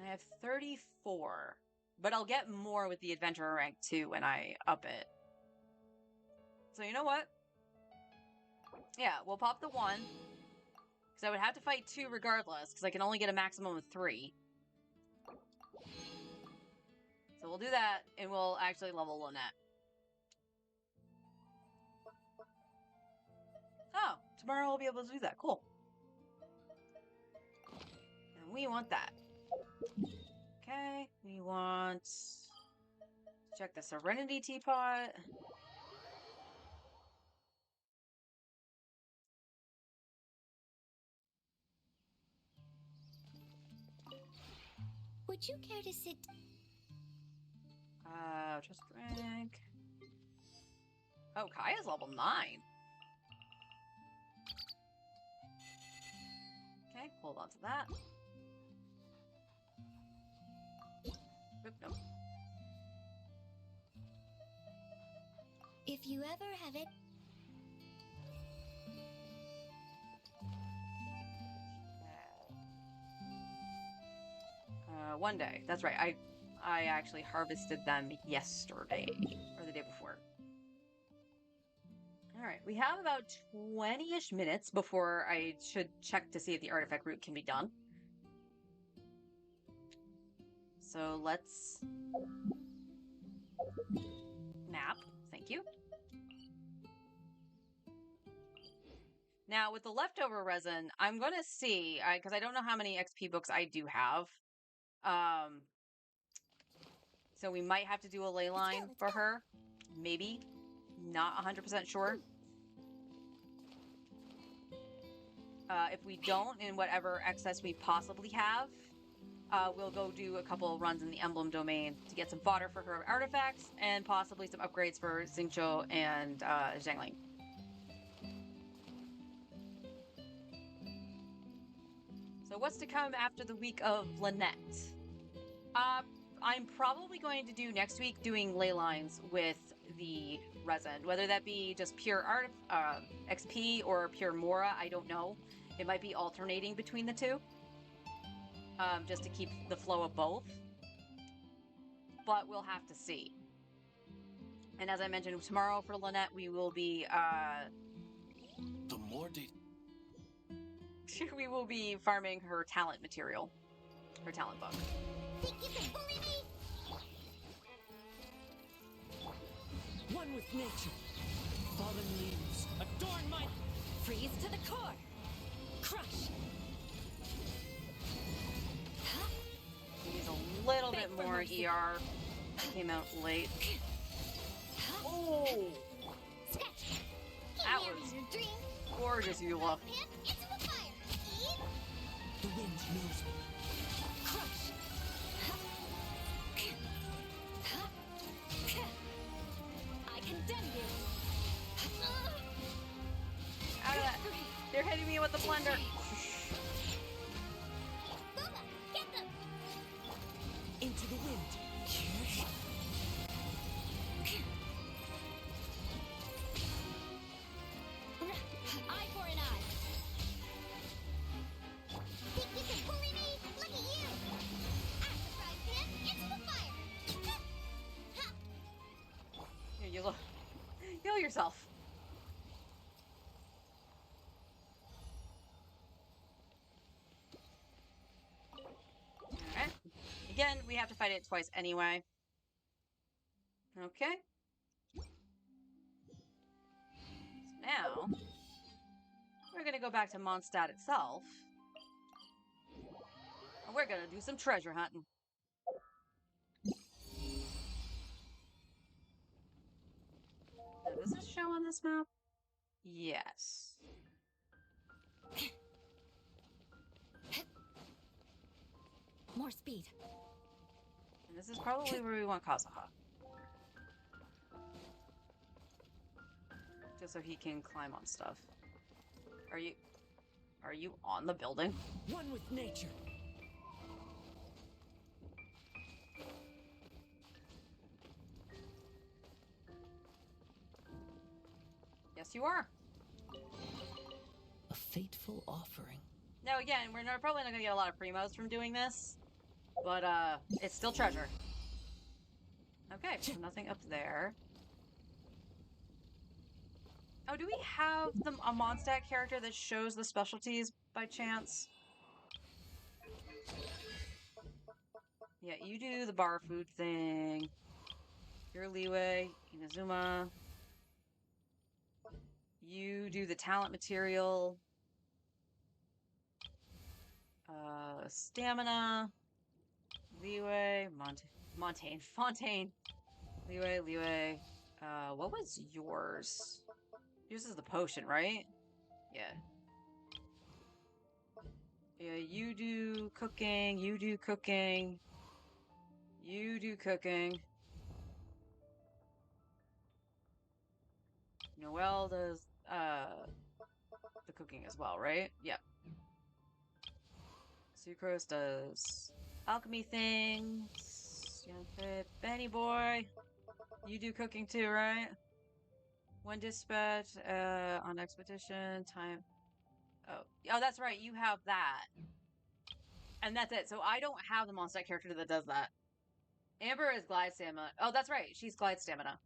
have 34. But I'll get more with the adventurer rank too when I up it. So you know what? Yeah, we'll pop the 1. Because I would have to fight 2 regardless, because I can only get a maximum of 3. So we'll do that, and we'll actually level Lynette. Oh, tomorrow I'll be able to do that. Cool. And we want that. Okay, we want... Check the Serenity Teapot. Would you care to sit? Just drink. Oh, Kaya's level 9. Okay, hold on to that. Oop, nope. If you ever have it. One day. That's right. I actually harvested them yesterday or the day before. All right, we have about 20-ish minutes before I should check to see if the artifact route can be done. So let's map. Thank you. Now, with the leftover resin, I'm going to see, because I don't know how many XP books I do have. So we might have to do a ley line for her. Maybe. Not 100% sure. If we don't, in whatever excess we possibly have, we'll go do a couple runs in the emblem domain to get some fodder for her artifacts and possibly some upgrades for Xingqiu and Zhangling. So what's to come after the week of Lynette? I'm probably going to do next week doing ley lines with the resin, whether that be just pure art XP or pure Mora, I don't know. It might be alternating between the two, just to keep the flow of both. But we'll have to see. And as I mentioned, tomorrow for Lynette, we will be The more we will be farming her talent material, her talent book. Think you can bully me? One with nature. Fallen leaves adorn my... Freeze to the core. Crush. Use a little bit more ER. Came out late. Oh, Scratch. That Can't was- have your dream. gorgeous, Eula. Pip into the fire. Eat. The wind knows me. Crush. I condemn you. Out of that. They're hitting me with the blender. Booba, get them. Into the wind. Eye for an eye. yourself. Alright. Again, we have to fight it twice anyway. Okay. So now, we're gonna go back to Mondstadt itself. And we're gonna do some treasure hunting. Now, does this show on this map? Yes. More speed. And this is probably where we want Kazuha. Just so he can climb on stuff. Are you on the building? One with nature. Yes, you are. A fateful offering. Now, again, we're probably not gonna get a lot of primos from doing this, but it's still treasure. Okay, so nothing up there. Oh, do we have a Mondstadt character that shows the specialties by chance? Yeah, you do the bar food thing. Your leeway, Inazuma. You do the talent material. Stamina. Leeway. Fontaine. Leeway. What was yours? Yours is the potion, right? Yeah. Yeah, you do cooking, you do cooking. You do cooking. Noelle does, the cooking as well, right? Yep. Sucrose does alchemy things. Benny boy. You do cooking too, right? One dispatch, on expedition, time. Oh, that's right, you have that. And that's it. So I don't have the Mondstadt character that does that. Amber is glide stamina. Oh, that's right, she's glide stamina.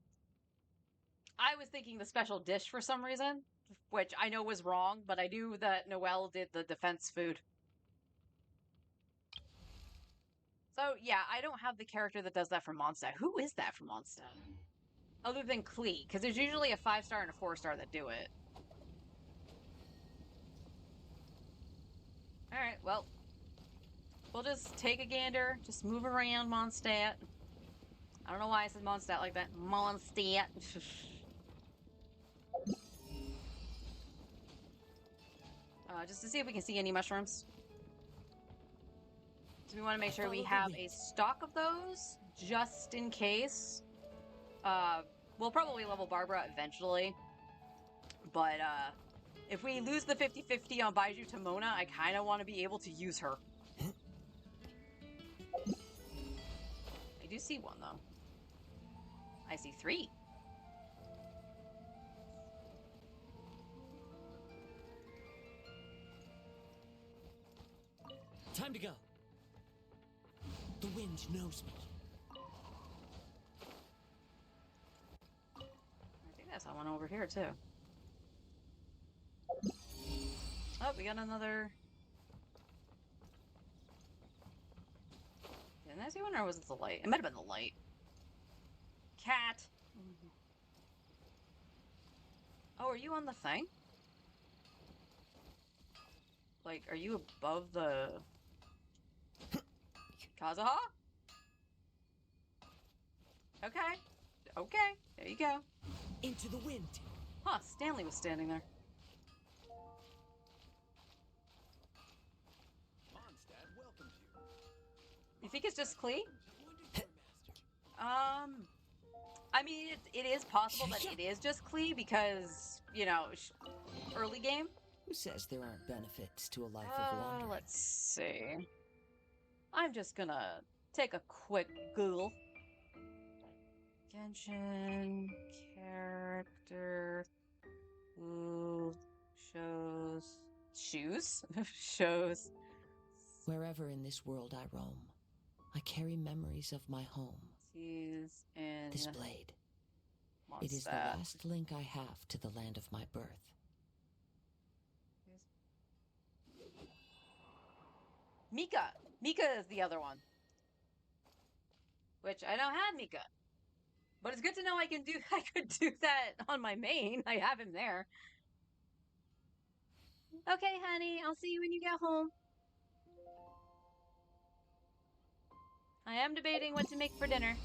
I was thinking the special dish for some reason, which I know was wrong, but I knew that Noelle did the defense food. So yeah, I don't have the character that does that for Mondstadt. Who is that for Mondstadt? Other than Klee, because there's usually a 5-star and a 4-star that do it. Alright, well, we'll just take a gander, just move around Mondstadt. I don't know why I said Mondstadt like that. Mondstadt. Just to see if we can see any mushrooms. So we want to make sure we have a stock of those, just in case. We'll probably level Barbara eventually. But, if we lose the 50-50 on Baiju to Mona, I kind of want to be able to use her. I do see one, though. I see 3. Time to go. The wind knows me. I think I saw one over here, too. Oh, we got another... Didn't I see one, or was it the light? It might have been the light. Cat! Oh, are you on the thing? Like, are you above the... Kazuha? Okay. Okay, there you go. Into the wind. Huh, Stanley was standing there. Mondstadt welcomes you. You think it's just Klee? I mean, it is possible that it is just Klee because, you know, early game. Who says there aren't benefits to a life of wandering? Let's see. I'm just gonna take a quick Google. Genshin character who shows shows. Wherever in this world I roam, I carry memories of my home. He's in This blade. It is the Mondstadt. last link I have to the land of my birth. Mika. Mika is the other one. Which I don't have Mika. But it's good to know I could do that on my main. I have him there. Okay, honey, I'll see you when you get home. I am debating what to make for dinner.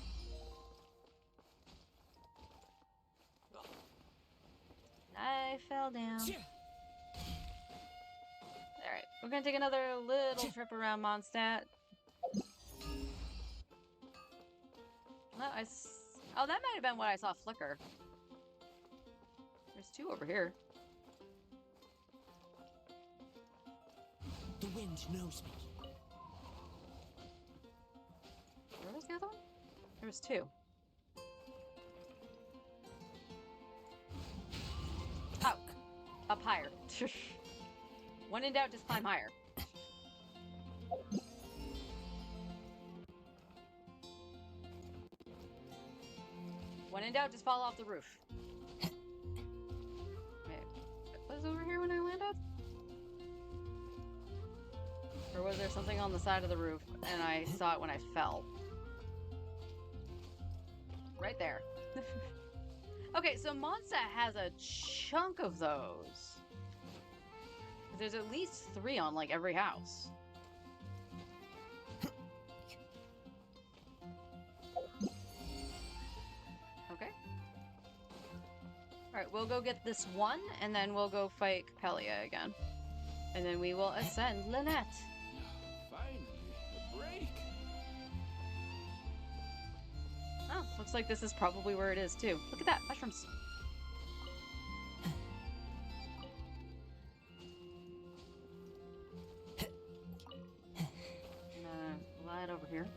I fell down. Alright, we're gonna take another little trip around Mondstadt. Oh, oh, that might have been what I saw flicker. There's two over here. The wind knows me. Where was the other one? There was two. Oh, up higher. When in doubt, just climb higher. When in doubt, just fall off the roof. Wait, was over here when I landed? Or was there something on the side of the roof and I saw it when I fell? Right there. Okay, so Mondstadt has a chunk of those. There's at least 3 on like every house. Okay. Alright, we'll go get this one, and then we'll go fight Capellia again. And then we will ascend Lynette. Finally, a break. Oh, looks like this is probably where it is too. Look at that, mushrooms. Light over here.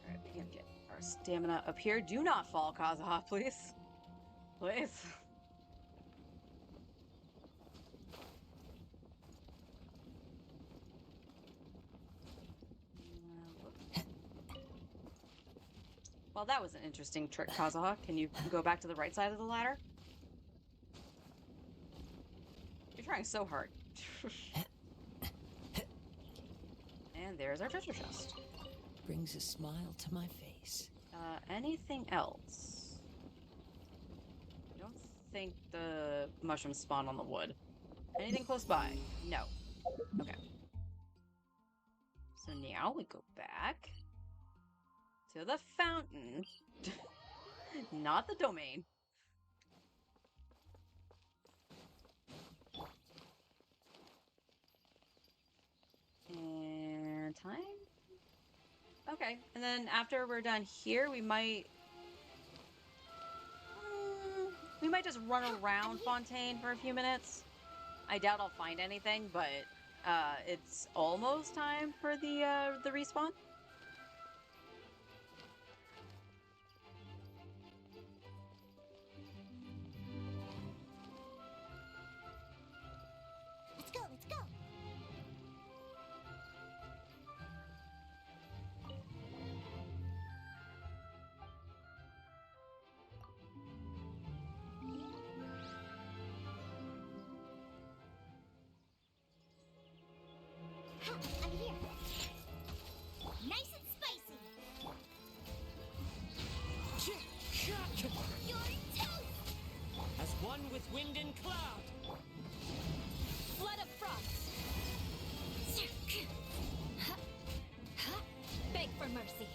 Alright, we can get our stamina up here. Do not fall, Kazuha, please. Please. Well, that was an interesting trick, Kazuha. Can you go back to the right side of the ladder? You're trying so hard. And there's our treasure chest. Brings a smile to my face. Anything else? I don't think the mushrooms spawn on the wood. Anything close by? No. Okay. So now we go back to the fountain. Not the domain. And time? Okay, and then after we're done here, we might just run around Fontaine for a few minutes. I doubt I'll find anything, but it's almost time for the respawn. Let's go, let's go. Ha, I'm here. Nice and spicy. You're toast. As one with wind and cloud. Flood of frost. Beg for mercy.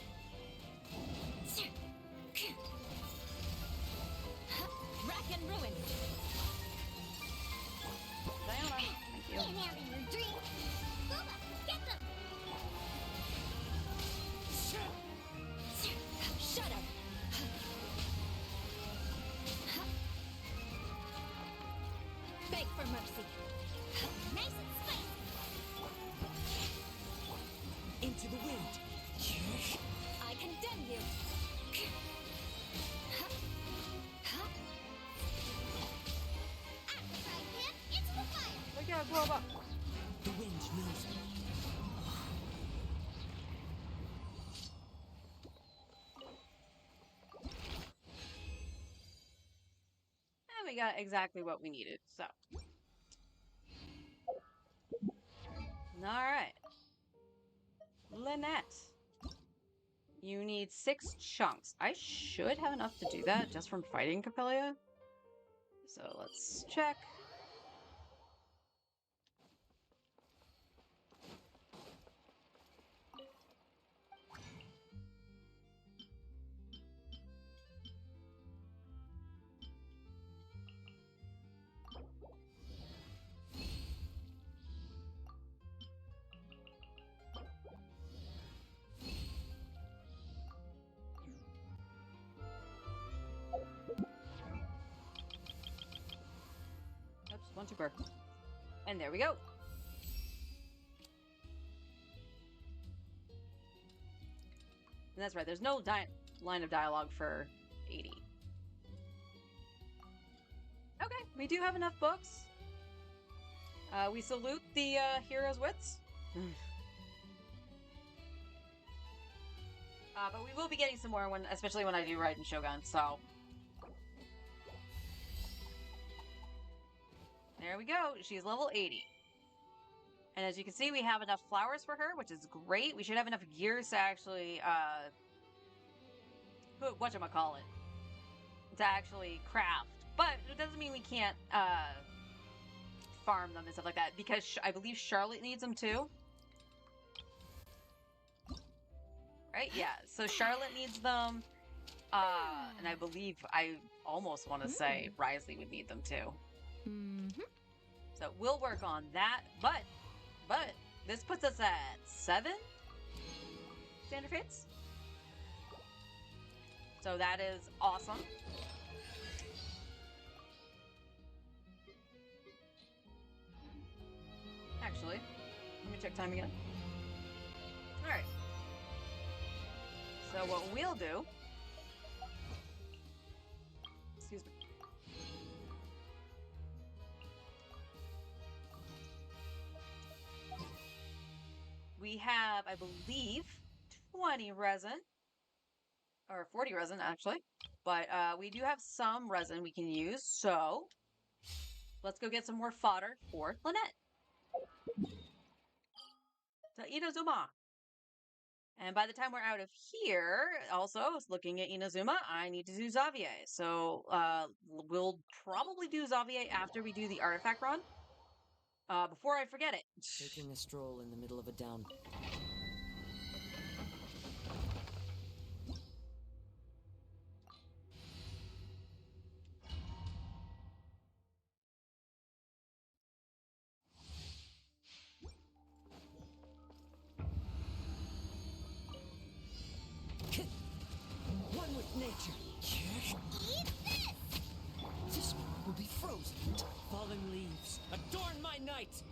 Rack and ruin. Diana, thank you. Can't have your dream. Booba, get them. Shut up. Beg for mercy. Nice and spicy. Into the wind. I condemn you. After frying pan, into the fire. We gotta blow up. The wind knows me. we got exactly what we needed, so. Alright. Lynette. You need 6 chunks. I should have enough to do that just from fighting Capelia. So let's check. Oops, one too far. And there we go. And that's right, there's no line of dialogue for 80. Okay, we do have enough books. We salute the hero's wits. But we will be getting some more, especially when I do Raiden Shogun, so. There we go, she's level 80. And as you can see, we have enough flowers for her, which is great. We should have enough gears to actually, whatchamacallit, to actually craft. But it doesn't mean we can't, farm them and stuff like that, because I believe Charlotte needs them too. Right? Yeah, so Charlotte needs them, and I believe, I almost want to say Risley would need them too. So we'll work on that, but this puts us at 7 standard fates. So that is awesome. Actually, let me check time again. Alright. So what we'll do... Excuse me. We have, I believe, 20 resin. Or 40 resin, actually. But we do have some resin we can use, so... Let's go get some more fodder for Lynette. To Inazuma. And by the time we're out of here, also, looking at Inazuma, I need to do Xavier. So we'll probably do Xavier after we do the artifact run. Before I forget it. Taking a stroll in the middle of a down. One with nature. Eat this! This will be frozen. Fallen leaves, adorn my night.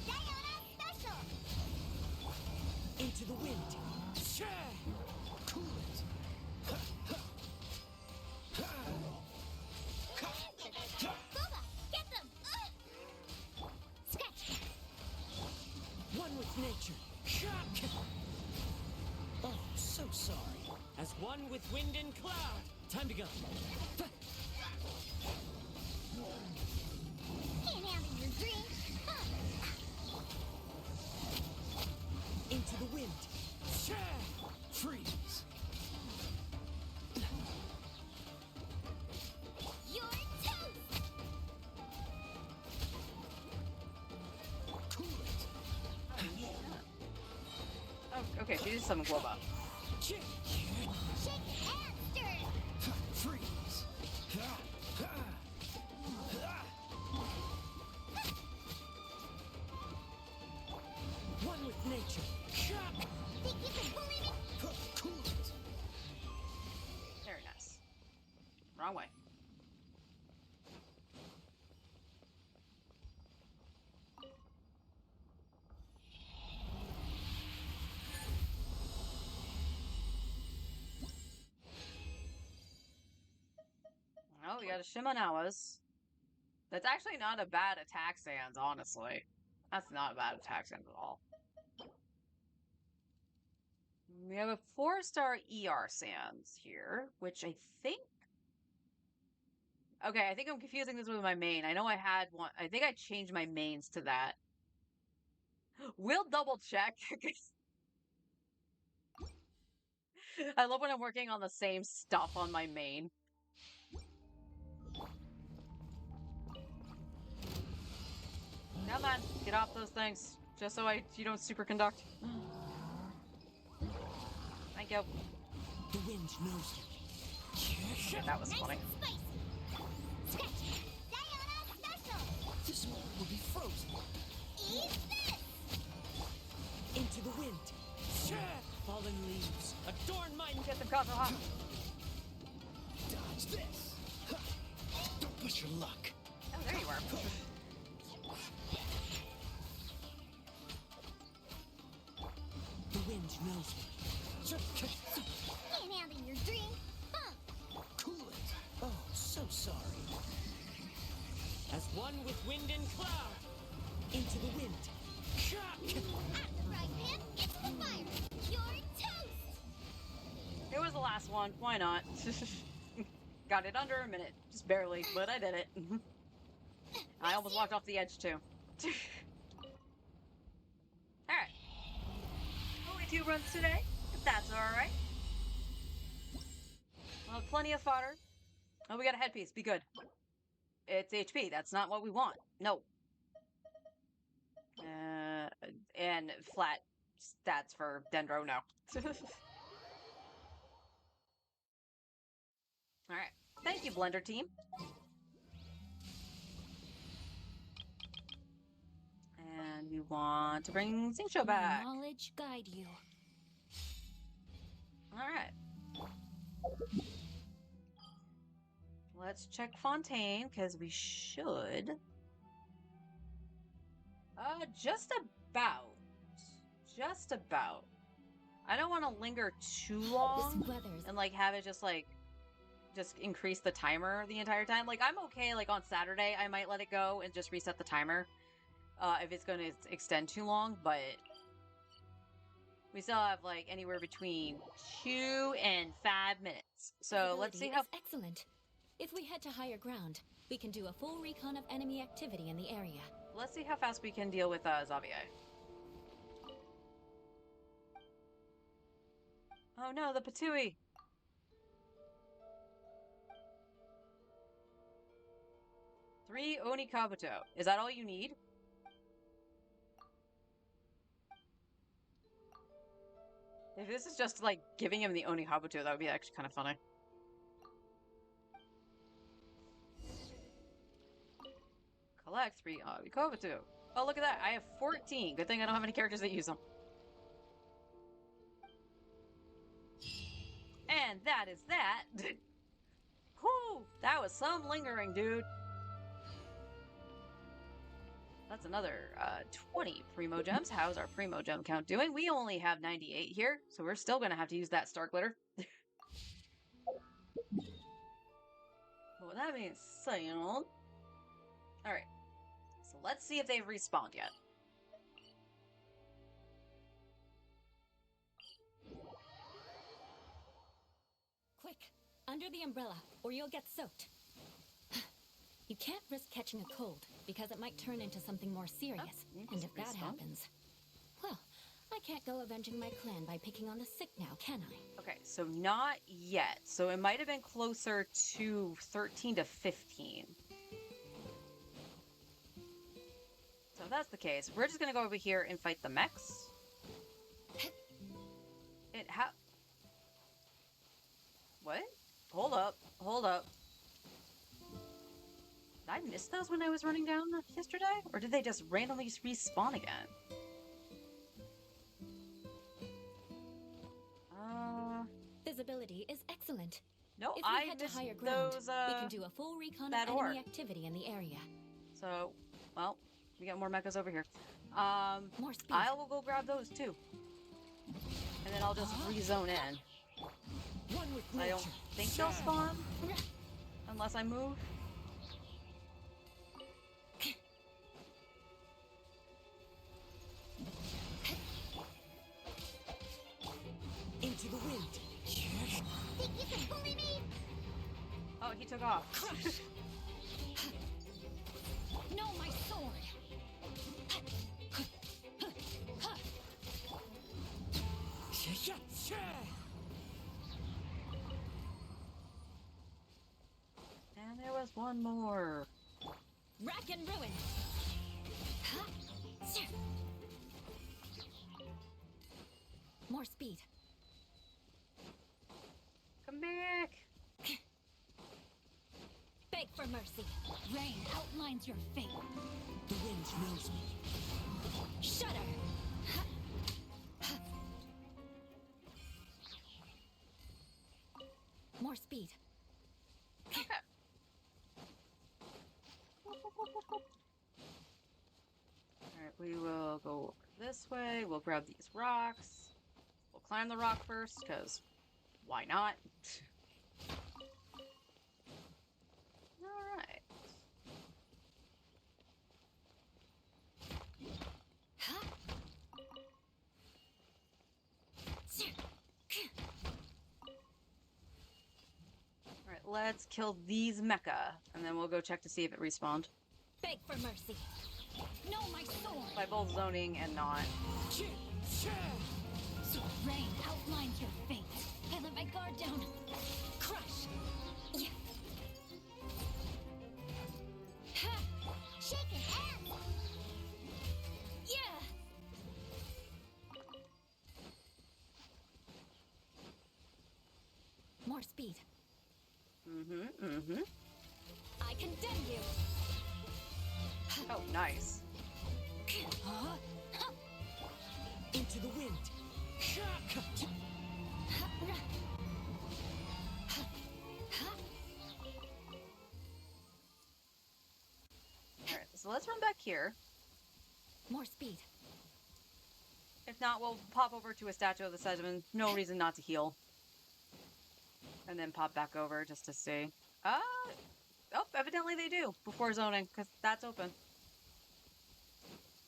Diana Special! Into the wind. Cool it. Booba, get them! Scratch! One with nature. Oh, so sorry. As one with wind and cloud. Time to go. Can't handle your dream! Into the wind. Freeze. You're toast! Cool it. Oh, okay, she did summon Globa. Shake and stir it! Freeze. One with nature. Think you can bully me? Cool it. Very nice. Wrong way. Oh, we got a Shimanawa's. That's actually not a bad attack sans, honestly. That's not a bad attack sans at all. We have a 4-star ER sans here, which I think Okay, I think I'm confusing this with my main. I know I had one. I think I changed my mains to that. We'll double check. I love when I'm working on the same stuff on my main. Come on, get off those things. Just so you don't superconduct. Thank you. The wind knows you. That was Nice funny. and spicy. Scratch. Diana special. This one will be frozen. Eat this. Into the wind. Fallen leaves. Adorn my Get them caught hot. dodge this. Don't push your luck. Oh, there you are. The wind knows me. Can't handle your drink. Huh. Cool it. Oh, so sorry. As one with wind and cloud. Into the wind. Out the frying pan, into the fire. You're toast. It was the last one. Why not? Got it under a minute. Just barely, but I did it. I almost walked off the edge, too. Alright. Only 2 runs today, if that's alright. Well, plenty of fodder. Oh, we got a headpiece. Be good. It's HP. That's not what we want. No. And flat stats for Dendro, no. Alright. Thank you, Blender team. And we want to bring Xingqiu back. Knowledge guide you. Alright. Let's check Fontaine, because we should. Just about. Just about. I don't want to linger too long This weather's and, like, have it just increase the timer the entire time. Like, I'm okay, like, on Saturday, I might let it go and just reset the timer. If it's going to extend too long, but we still have, like, anywhere between 2 and 5 minutes. So let's see visibility how... is excellent. If we head to higher ground, we can do a full recon of enemy activity in the area. Let's see how fast we can deal with Xavier. Oh no, the Patui! Three Oni Kabuto. Is that all you need? If this is just, like, giving him the Oni Kabuto, that would be actually kind of funny. Collect 3 Oni Kabuto. Oh, look at that. I have 14. Good thing I don't have any characters that use them. And that is that. Whew! That was some lingering, dude. That's another 20 Primo Gems. How's our Primo Gem count doing? We only have 98 here, so we're still going to have to use that Star Glitter. But with that being said, alright. So let's see if they've respawned yet. Quick, under the umbrella, or you'll get soaked. You can't risk catching a cold, because it might turn into something more serious. you And just if that respawned? happens, well, I can't go avenging my clan by picking on the sick now, can I? Okay, so not yet. So it might have been closer to 13 to 15. So if that's the case, we're just gonna go over here and fight the mechs. What? Hold up. Hold up. Did I miss those when I was running down yesterday? Or did they just randomly respawn again? Visibility is excellent. No, If we I head to missed higher ground, those, we can do a full recon that of enemy orb. activity in the area. So, well, we got more mechas over here. More speed. I will go grab those too. And then I'll just rezone in. One with I don't nature. think they'll spawn. Unless I move. Into the wind. Think you can bully me? Oh, he took off. No, my sword! And there was one more. Rack and ruin! More speed. Come back. Beg for mercy. Rain outlines your fate. The wind knows me. Shudder! More speed. Okay. Alright, we will go over this way. We'll grab these rocks. We'll climb the rock first, because why not? Alright. Alright, let's kill these mecha, and then we'll go check to see if it respawned. Beg for mercy. No, my sword! By both zoning and not. So rain outlines your fate. I let my guard down. Crush! Yeah. Ha! Shaking hands! Yeah! More speed. I condemn you! Oh, nice. Into the wind. Alright, so let's run back here. More speed. If not, we'll pop over to a statue of the Sedgeman. No reason not to heal. And then pop back over just to see. Oh, evidently they do before zoning, because that's open.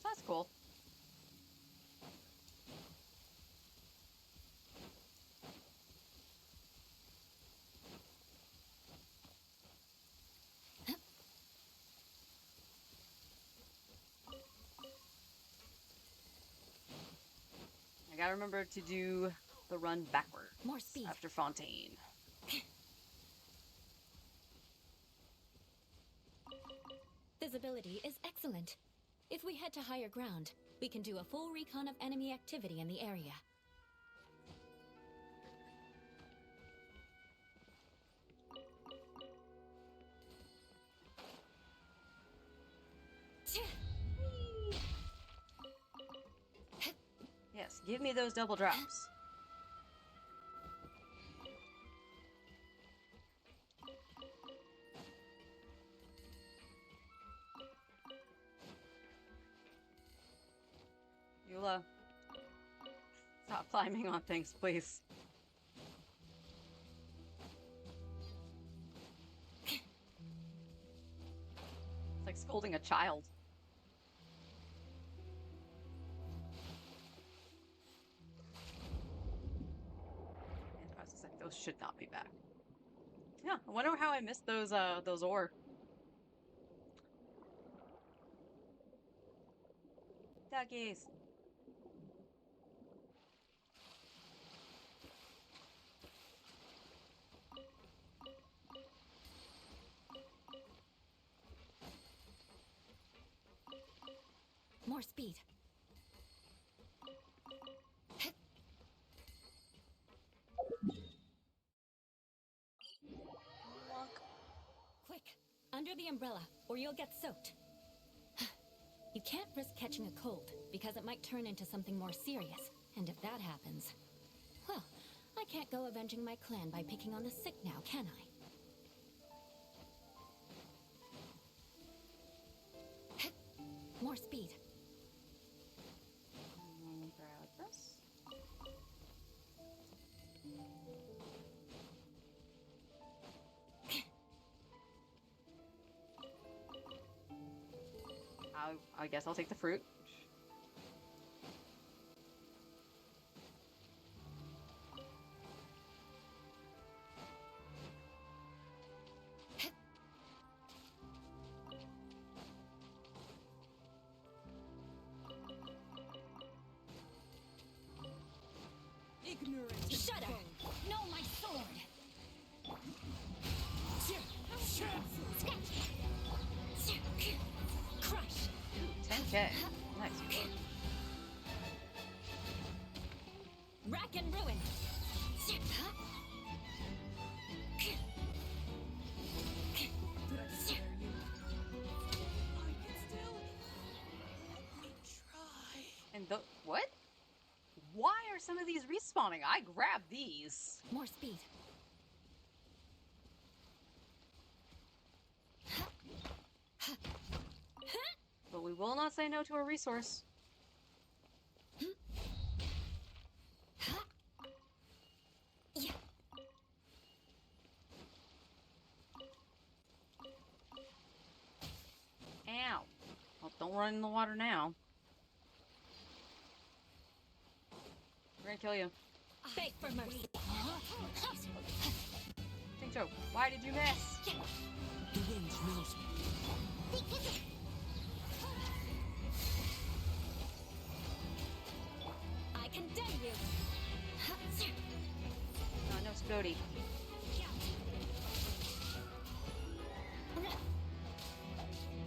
So that's cool. I gotta remember to do the run backwards. More speed. After Fontaine. Visibility is excellent. If we head to higher ground, we can do a full recon of enemy activity in the area. Yes, give me those double drops. Eula, stop climbing on things, please. It's like scolding a child. And I was just like, those should not be back. Yeah, I wonder how I missed those ore. Duckies. More speed. Quick, under the umbrella, or you'll get soaked. You can't risk catching a cold, because it might turn into something more serious. And if that happens, well, I can't go avenging my clan by picking on the sick now, can I? More speed. Grab this. I guess I'll take the fruit. Shudder! No, my sword! Crush! 10K. Nice. Rack and ruin! Did I scare you? I can still... Let me try. And what? Why are some of these respawning? I grabbed these. More speed. But we will not say no to a resource. Yeah. Ow. Well, don't run in the water now. We're gonna kill you. Beg for mercy. Tincho, why did you miss? The wind knows me. I condemn you. No Scody.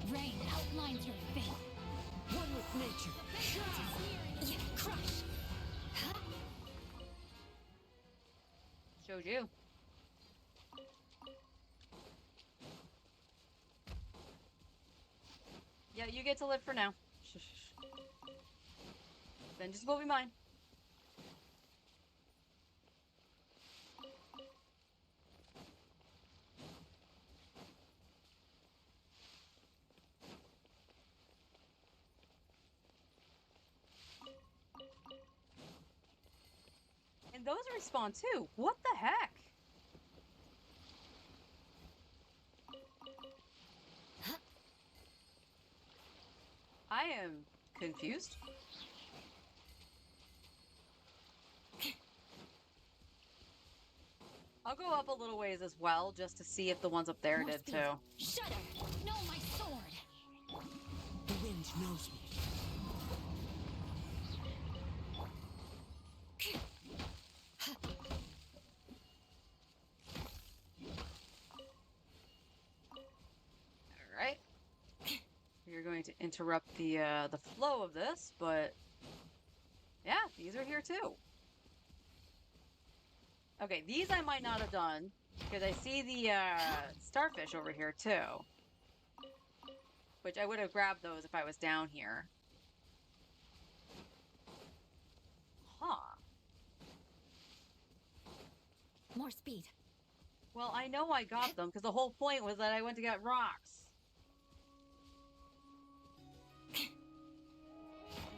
Rain outlines your fate. One with nature. Yeah, crush. Showed you. Yeah, you get to live for now. Shh. Vengeance will be mine. And those respawn too. What the heck? I am confused. I'll go up a little ways as well, just to see if the ones up there More did speed. too. Shudder. No, my sword. The wind knows me. All right. You're going to interrupt the flow of this, but yeah, these are here too. Okay, these I might not have done because I see the starfish over here too, which I would have grabbed those if I was down here. Huh. More speed. Well, I know I got them because the whole point was that I went to get rocks.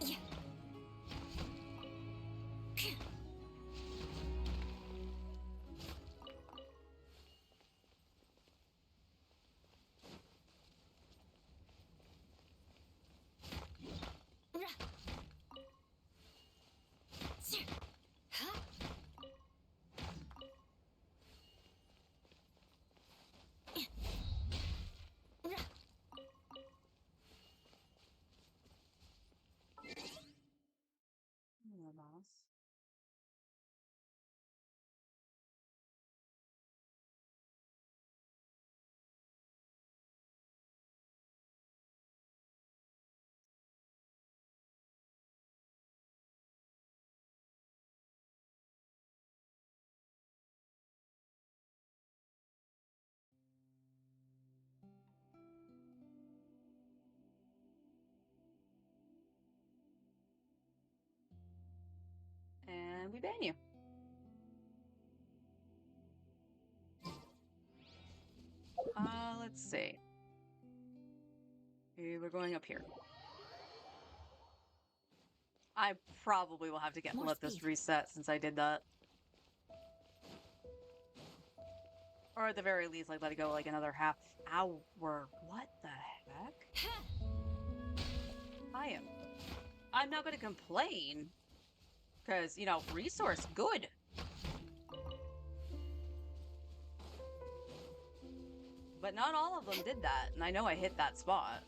Yeah. Boss. And we ban you. Let's see. We're going up here. I probably will have to More let this speed. reset since I did that. Or at the very least, like, let it go like another half hour. What the heck? I'm not going to complain. Because, you know, resource, good. But not all of them did that, and I know I hit that spot.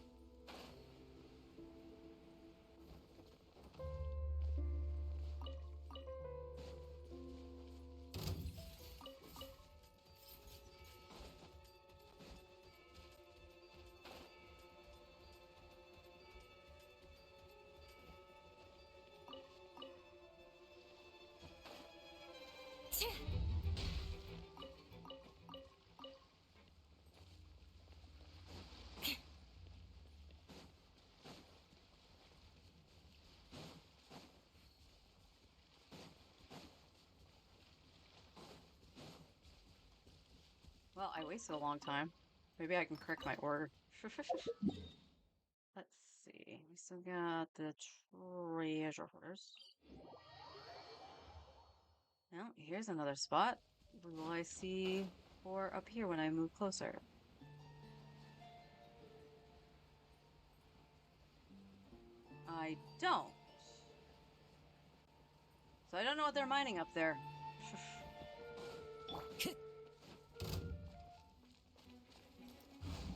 Well, I wasted a long time. Maybe I can correct my order. Let's see. We still got the treasure hoarders. Well, here's another spot. What will I see or up here when I move closer? I don't. So I don't know what they're mining up there.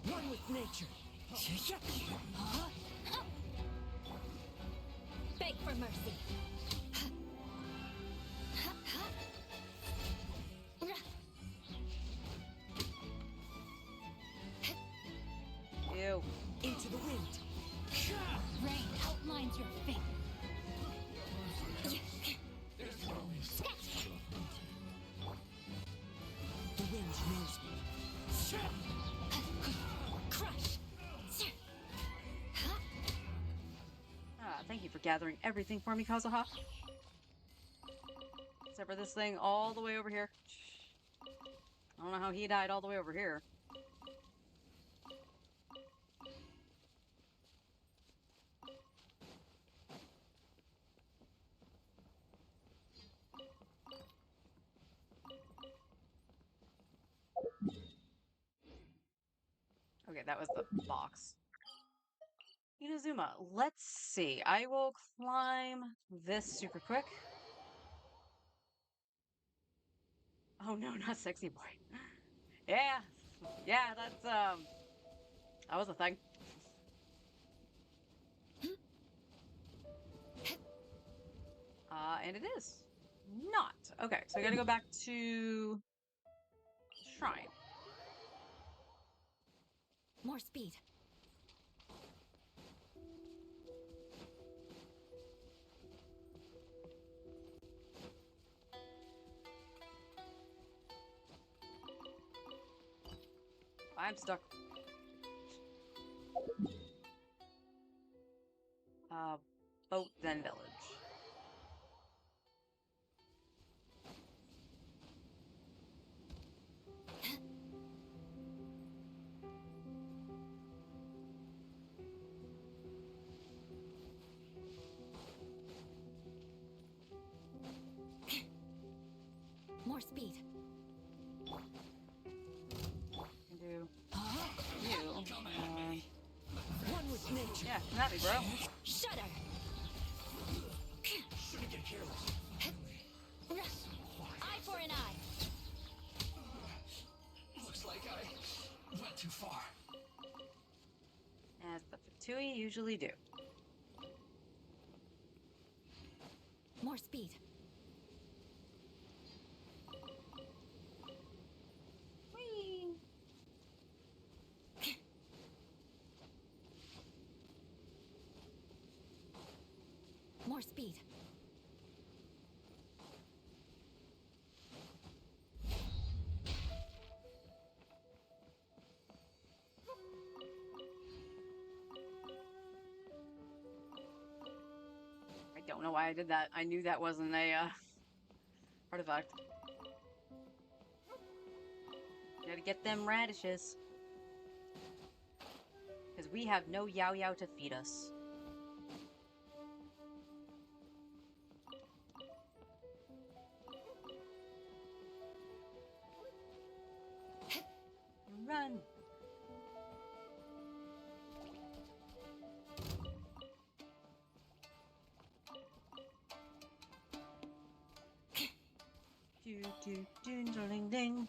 One with nature. Beg for mercy. Ew. Into the wind. Rain outlines your fate. The wind knows me. Crush. Ah, thank you for gathering everything for me, Kazuha. Except for this thing all the way over here. I don't know how he died all the way over here. Okay, that was the box. Inazuma, let's see. I will climb this super quick. Oh no, not sexy boy. Yeah, yeah, that was a thing. And it is not. Okay, so I gotta go back to shrine. More speed. I'm stuck. Boat then village. More speed. Can do you. One with nature. Yeah, come at me, bro. Shudder. Eye for an eye. Looks like I went too far. As the Fatui usually do. More speed. Whee! More speed. I don't know why I did that. I knew that wasn't a artifact. Gotta get them radishes. Because we have no Yao Yao to feed us. Run! Do do do ding ding.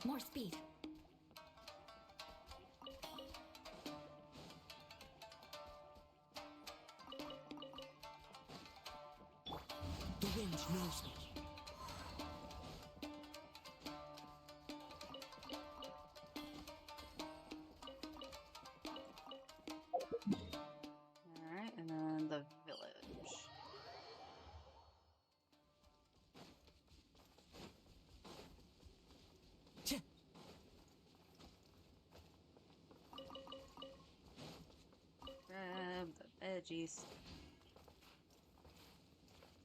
More speed. The wind knows me. Alright, and then the village. Tch. Grab the veggies.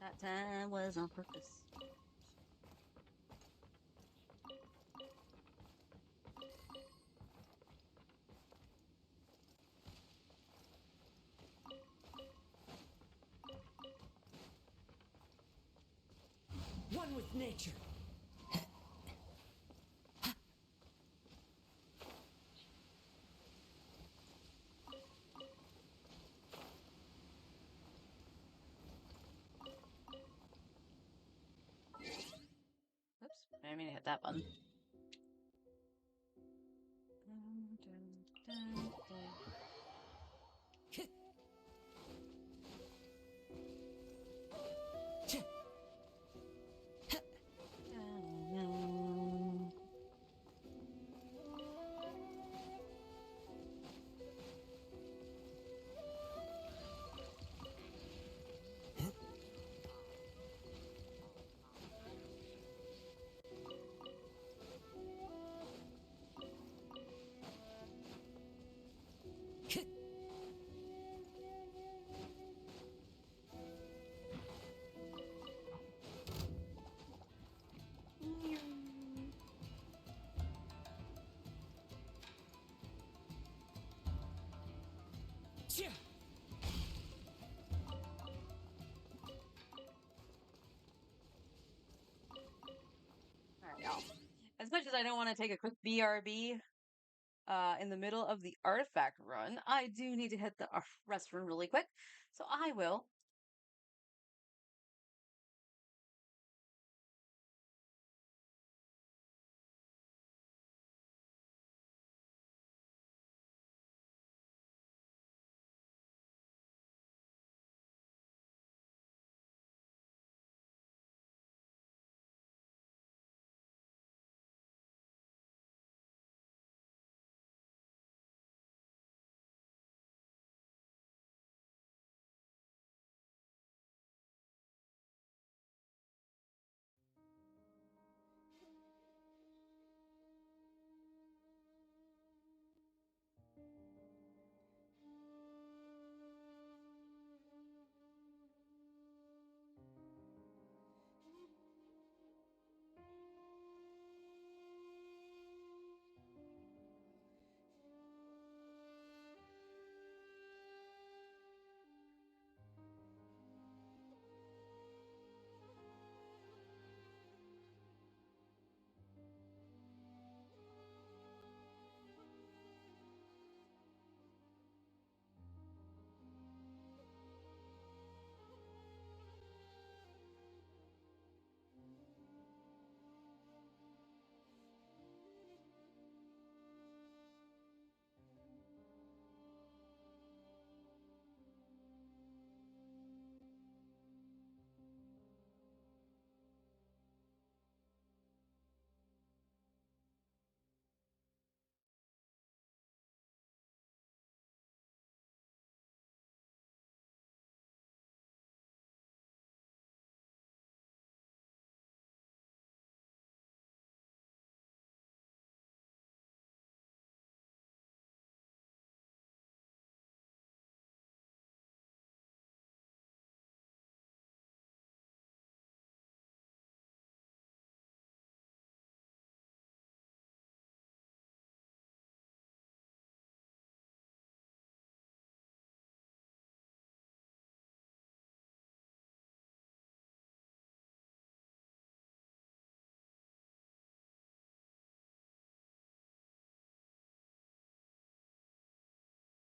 That time was on purpose. One with nature. Oops, I didn't mean to hit that button. Alright, y'all. As much as I don't want to take a quick BRB in the middle of the artifact run, I do need to hit the restroom really quick. So I will.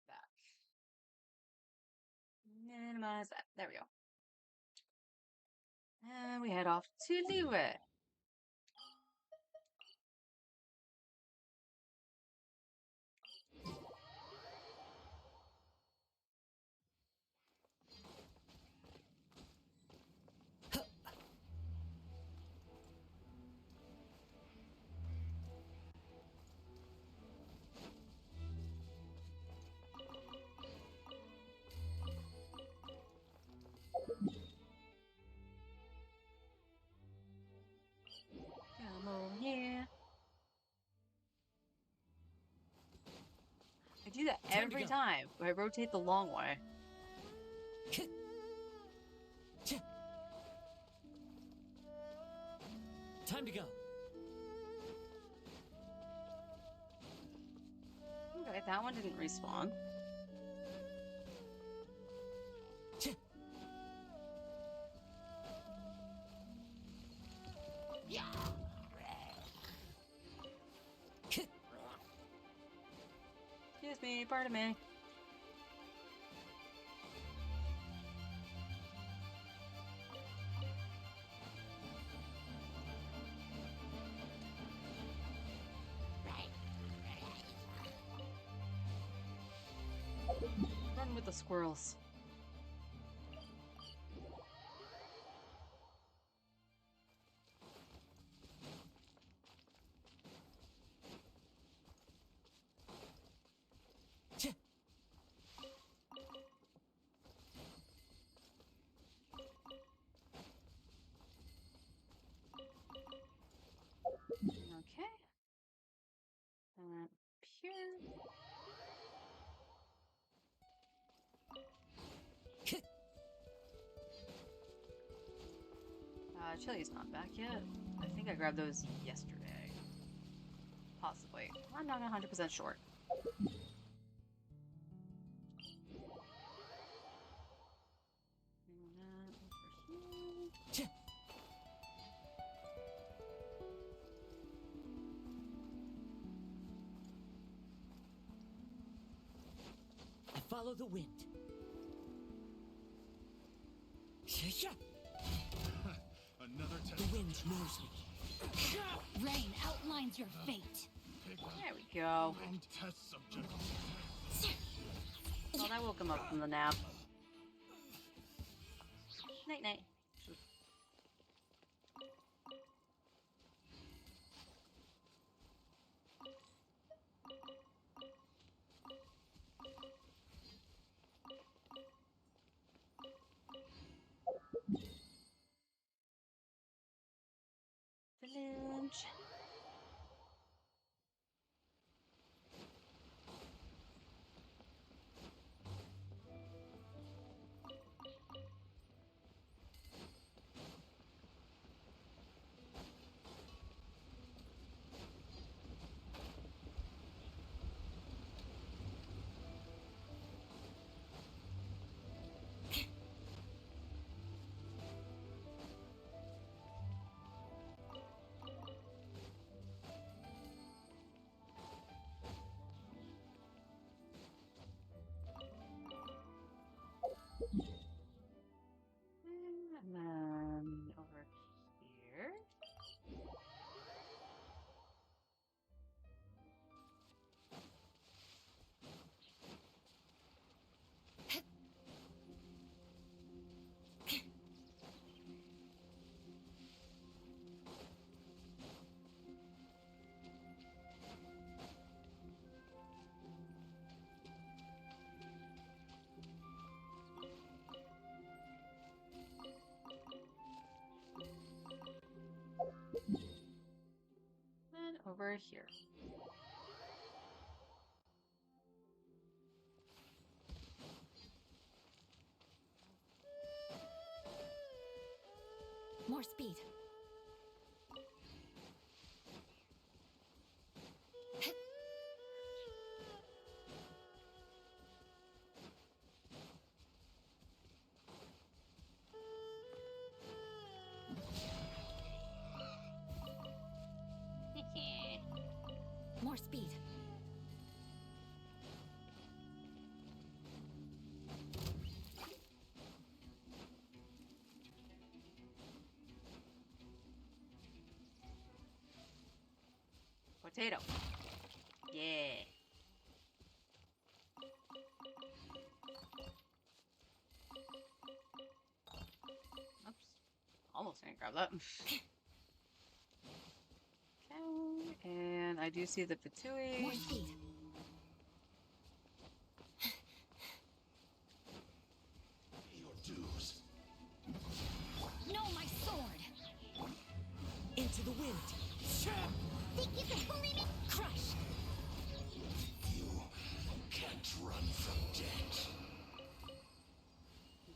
Back. Minimize that. There we go. And we head off to Liyue. Come on, yeah. I do that Time to every go. time. I rotate the long way. Time to go. Okay, that one didn't respawn. Excuse me, pardon me. Run with the squirrels. Okay. And up here. Chili's not back yet. I think I grabbed those yesterday. Possibly. I'm not 100% sure. And that over here. I follow the wind. Another test. The wind knows me. Rain outlines your fate. There we go. Wrong test subject. Well, I woke him up from the nap. Night night. Village. And then over here. And over here. More speed. More speed. Potato. Yeah. Oops. Almost didn't grab that. Okay, and I do see the patooey. More speed. Your dues. No, my sword. Into the wind. Think you can bully me? Crush. You can't run from death.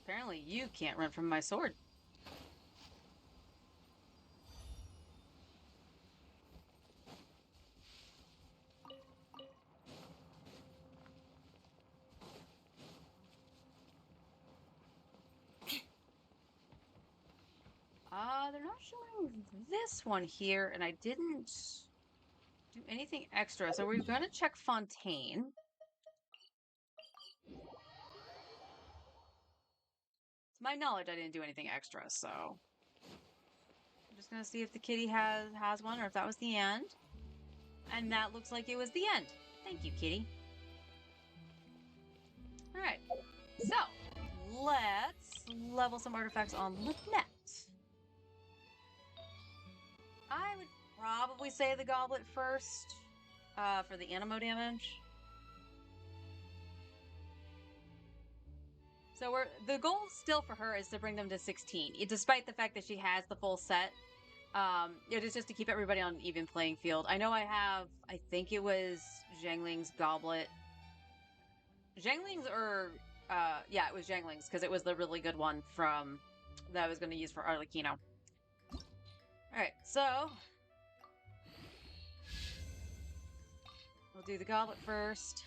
Apparently you can't run from my sword. not showing this one here, and I didn't do anything extra, so we're gonna check Fontaine. To my knowledge, I didn't do anything extra, so I'm just gonna see if the kitty has one, or if that was the end. And that looks like it was the end. Thank you, kitty. All right, so let's level some artifacts on Lynette. I would probably say the goblet first, for the animo damage. So the goal still for her is to bring them to 16, despite the fact that she has the full set. It is just to keep everybody on an even playing field. I know I think it was Zhangling's goblet. Zhangling's yeah, it was Zhangling's, because it was the really good one that I was going to use for Arlecchino. Alright, so we'll do the goblet first.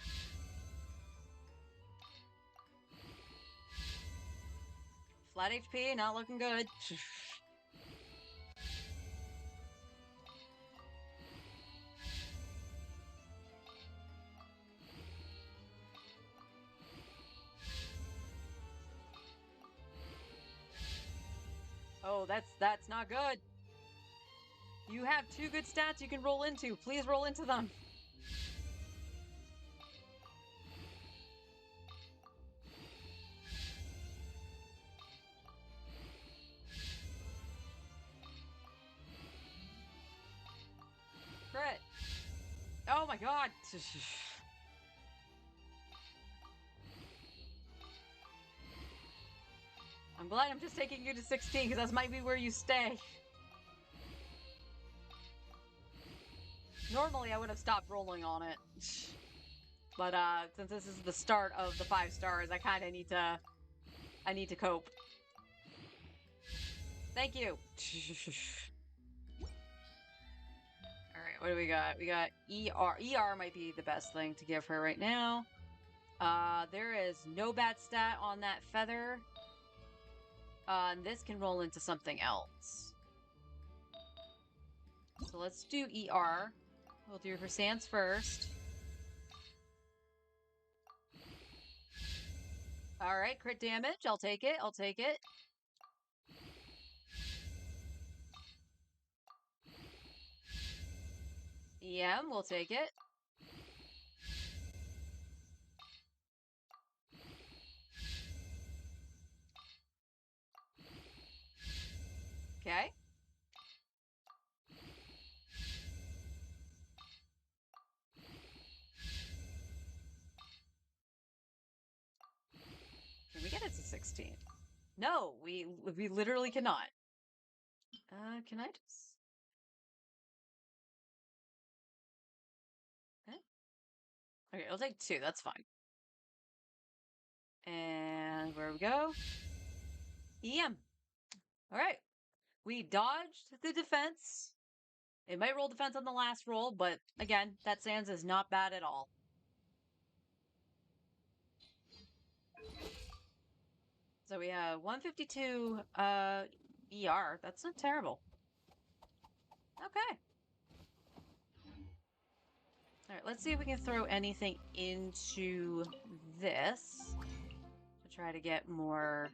Flat HP, not looking good. Oh, that's not good. You have 2 good stats you can roll into. Please roll into them. Crit. Oh my god. I'm glad I'm just taking you to 16, because that might be where you stay. Normally, I would have stopped rolling on it. But, since this is the start of the 5 stars, I kind of need to cope. Thank you. Alright, what do we got? We got ER. ER might be the best thing to give her right now. There is no bad stat on that feather. And this can roll into something else. So let's do ER. We'll do her Sans first. Alright, crit damage. I'll take it. I'll take it. EM, we'll take it. Okay. Can we get it to 16? No, we literally cannot. Can I just... Eh? Okay, I'll take 2. That's fine. And where we go? EM. Alright. We dodged the defense. It might roll defense on the last roll, but again, that Sans is not bad at all. So we have 152 ER. That's not terrible. Okay. Alright, let's see if we can throw anything into this to try to get more...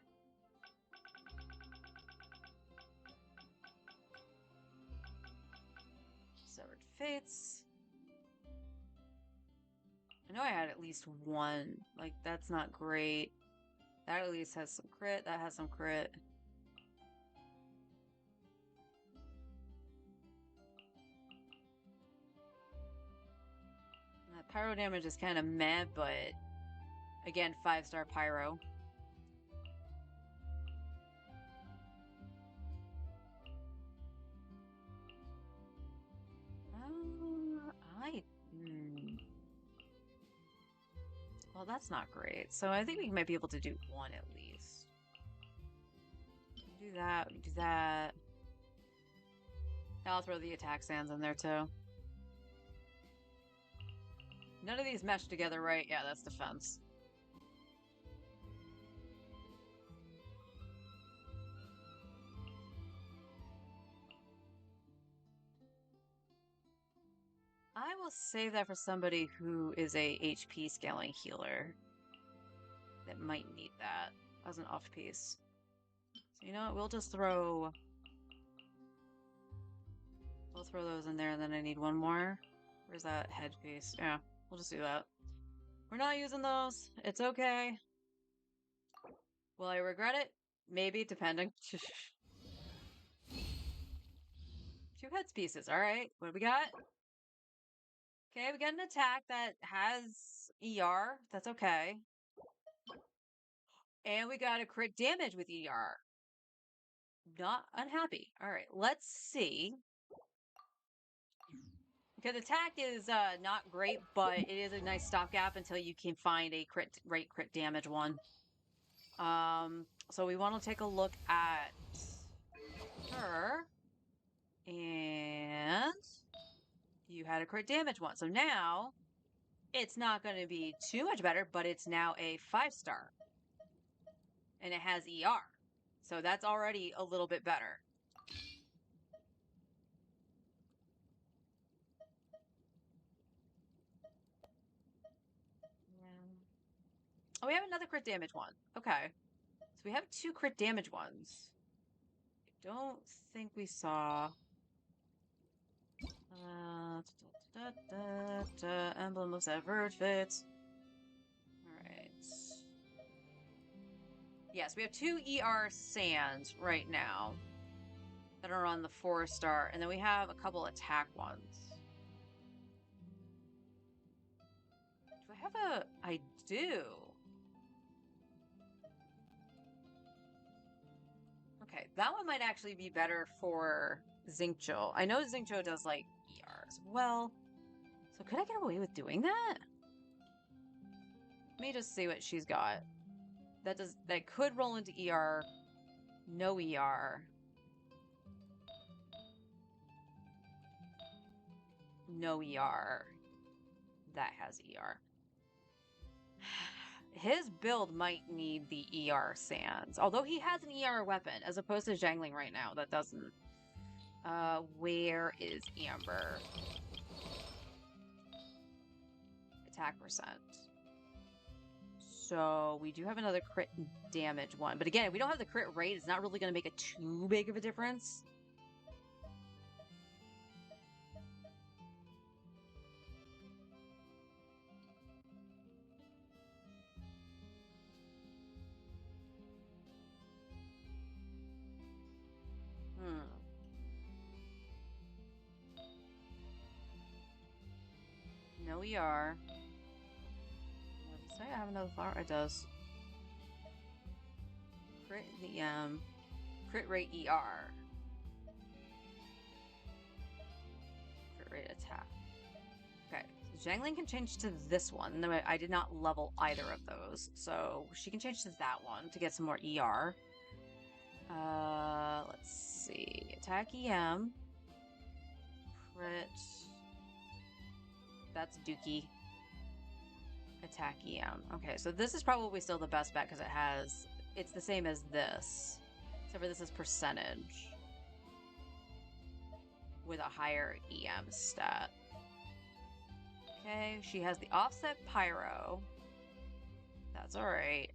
Severed Fates. I know I had at least one. Like, that's not great. That at least has some crit. That has some crit. That pyro damage is kind of meh, but again, 5-star pyro. Well, that's not great. So I think we might be able to do 1 at least. Do that. We do that. I'll throw the attack sands in there too. None of these mesh together, right? Yeah, that's defense. will save that for somebody who is a HP scaling healer that might need that as an off piece. So you know what? We'll throw those in there, and then I need one more. Where's that head piece? Yeah, we'll just do that. We're not using those. It's okay. Will I regret it? Maybe, depending. 2 heads pieces. All right. What do we got? Okay, we got an attack that has ER. That's okay. And we got a crit damage with ER. Not unhappy. All right, let's see. Because attack is not great, but it is a nice stopgap until you can find a crit damage one. So we want to take a look at her. And you had a crit damage one. So now it's not going to be too much better, but it's now a 5-star. And it has ER. So that's already a little bit better. Oh, we have another crit damage one. Okay. So we have 2 crit damage ones. I don't think we saw... Emblem of Severed Fits. Alright. Yes, we have 2 ER Sands right now that are on the 4-star, and then we have a couple attack ones. Do I have a... I do. Okay, that one might actually be better for Xingqiu. I know Xingqiu does, like, ER as well. So could I get away with doing that? Let me just see what she's got. That could roll into ER. No ER. No ER. That has ER. His build might need the ER Sands. Although he has an ER weapon, as opposed to Zhangling right now. That doesn't. Where is Amber? Attack percent. So we do have another crit damage one. But again, if we don't have the crit rate, it's not really going to make too big of a difference. No ER. Say I have another flower? It does. Crit the crit rate ER. Crit rate attack. Okay, so Zhangling can change to this one. No, I did not level either of those, so she can change to that one to get some more ER. Let's see. Attack EM. Crit. That's Dookie. Attack EM. Okay, so this is probably still the best bet because it's the same as this. Except for this is percentage. With a higher EM stat. Okay, she has the offset pyro. That's alright.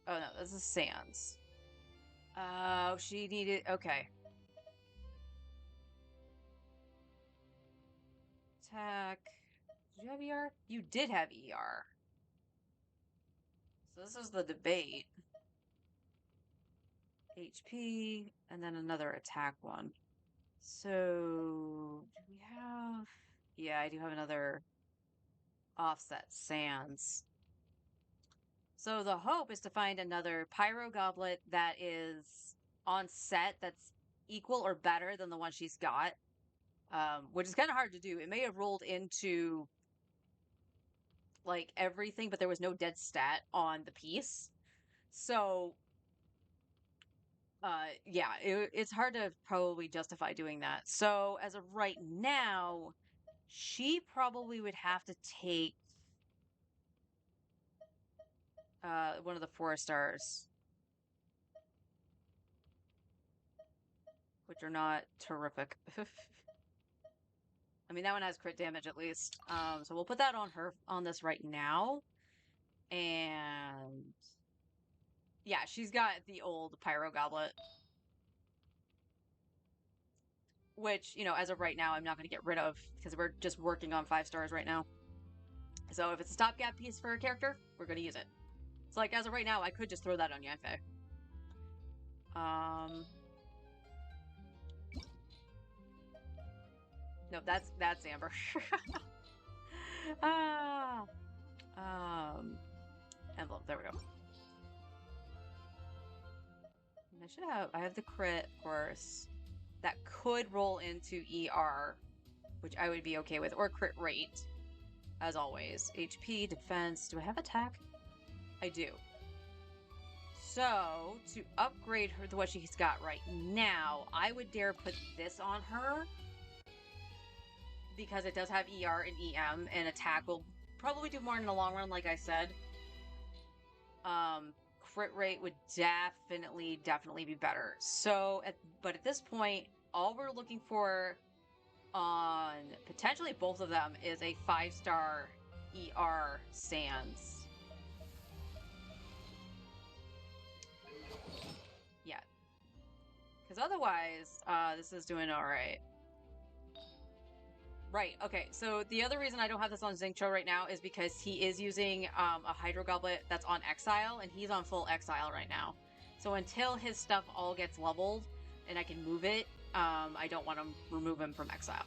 Oh no, this is Sans. Oh, she needed... Okay. Attack. Did you have ER? You did have ER. So this is the debate. HP, and then another attack one. So, do we have... Yeah, I do have another offset Sans. So the hope is to find another Pyro Goblet that is on set that's equal or better than the one she's got. Which is kind of hard to do. It may have rolled into like everything, but there was no dead stat on the piece. So, yeah, it's hard to probably justify doing that. So as of right now, she probably would have to take one of the 4-stars, which are not terrific. I mean, that one has crit damage at least. So we'll put that on her on this right now. And yeah, she's got the old Pyro Goblet. Which, you know, as of right now, I'm not going to get rid of because we're just working on 5 stars right now. So if it's a stopgap piece for a character, we're going to use it. So like as of right now, I could just throw that on Yanfei. No, that's Amber. ah, Emblem. There we go. And I have the crit, of course. That could roll into ER, which I would be okay with, or crit rate, as always. HP, defense. Do I have attack? I do. So, to upgrade her to what she's got right now, I would dare put this on her because it does have ER and EM, and attack will probably do more in the long run, like I said. Crit rate would definitely be better. So, but at this point, all we're looking for on potentially both of them is a 5-star ER Sans. Yeah. Because otherwise, this is doing alright. Right, okay, so the other reason I don't have this on Xingqiu right now is because he is using a Hydro Goblet that's on Exile, and he's on full Exile right now. So until his stuff all gets leveled and I can move it, I don't want to remove him from Exile.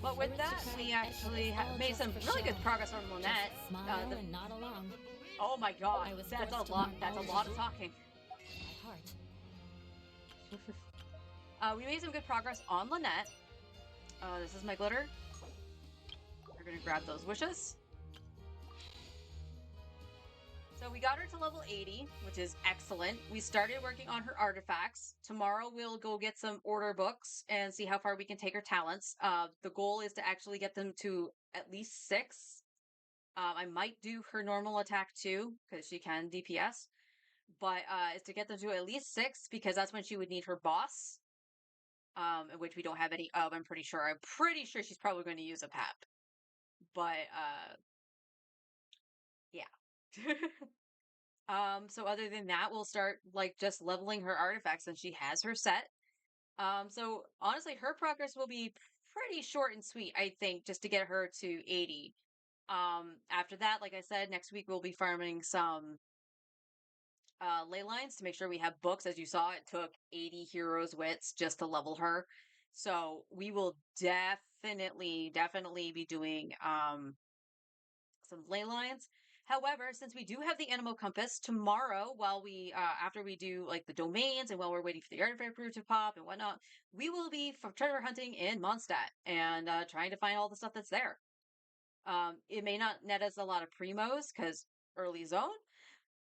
But with that, we actually made some really good progress on Lynette. Smile and nod along. Oh my god, I was that's a forced to lot. learn That's a all lot of of talking. By heart. We made some good progress on Lynette. This is my glitter. We're gonna grab those wishes. So we got her to level 80, which is excellent. We started working on her artifacts. Tomorrow we'll go get some order books and see how far we can take her talents. The goal is to actually get them to at least 6. I might do her normal attack too, because she can DPS. But is to get them to at least 6, because that's when she would need her boss. Which we don't have any of, I'm pretty sure. I'm pretty sure she's probably going to use a PEP. But, yeah. So other than that, we'll start, like, just leveling her artifacts, and she has her set. So honestly, her progress will be pretty short and sweet, I think, just to get her to 80. After that, like I said, next week we'll be farming some ley lines to make sure we have books. As you saw, it took 80 heroes wits just to level her. So we will definitely be doing some ley lines. However, since we do have the animal compass tomorrow, while we after we do like the domains and while we're waiting for the artifact brew to pop and whatnot, we will be treasure hunting in Mondstadt and trying to find all the stuff that's there. It may not net us a lot of primos because early zone,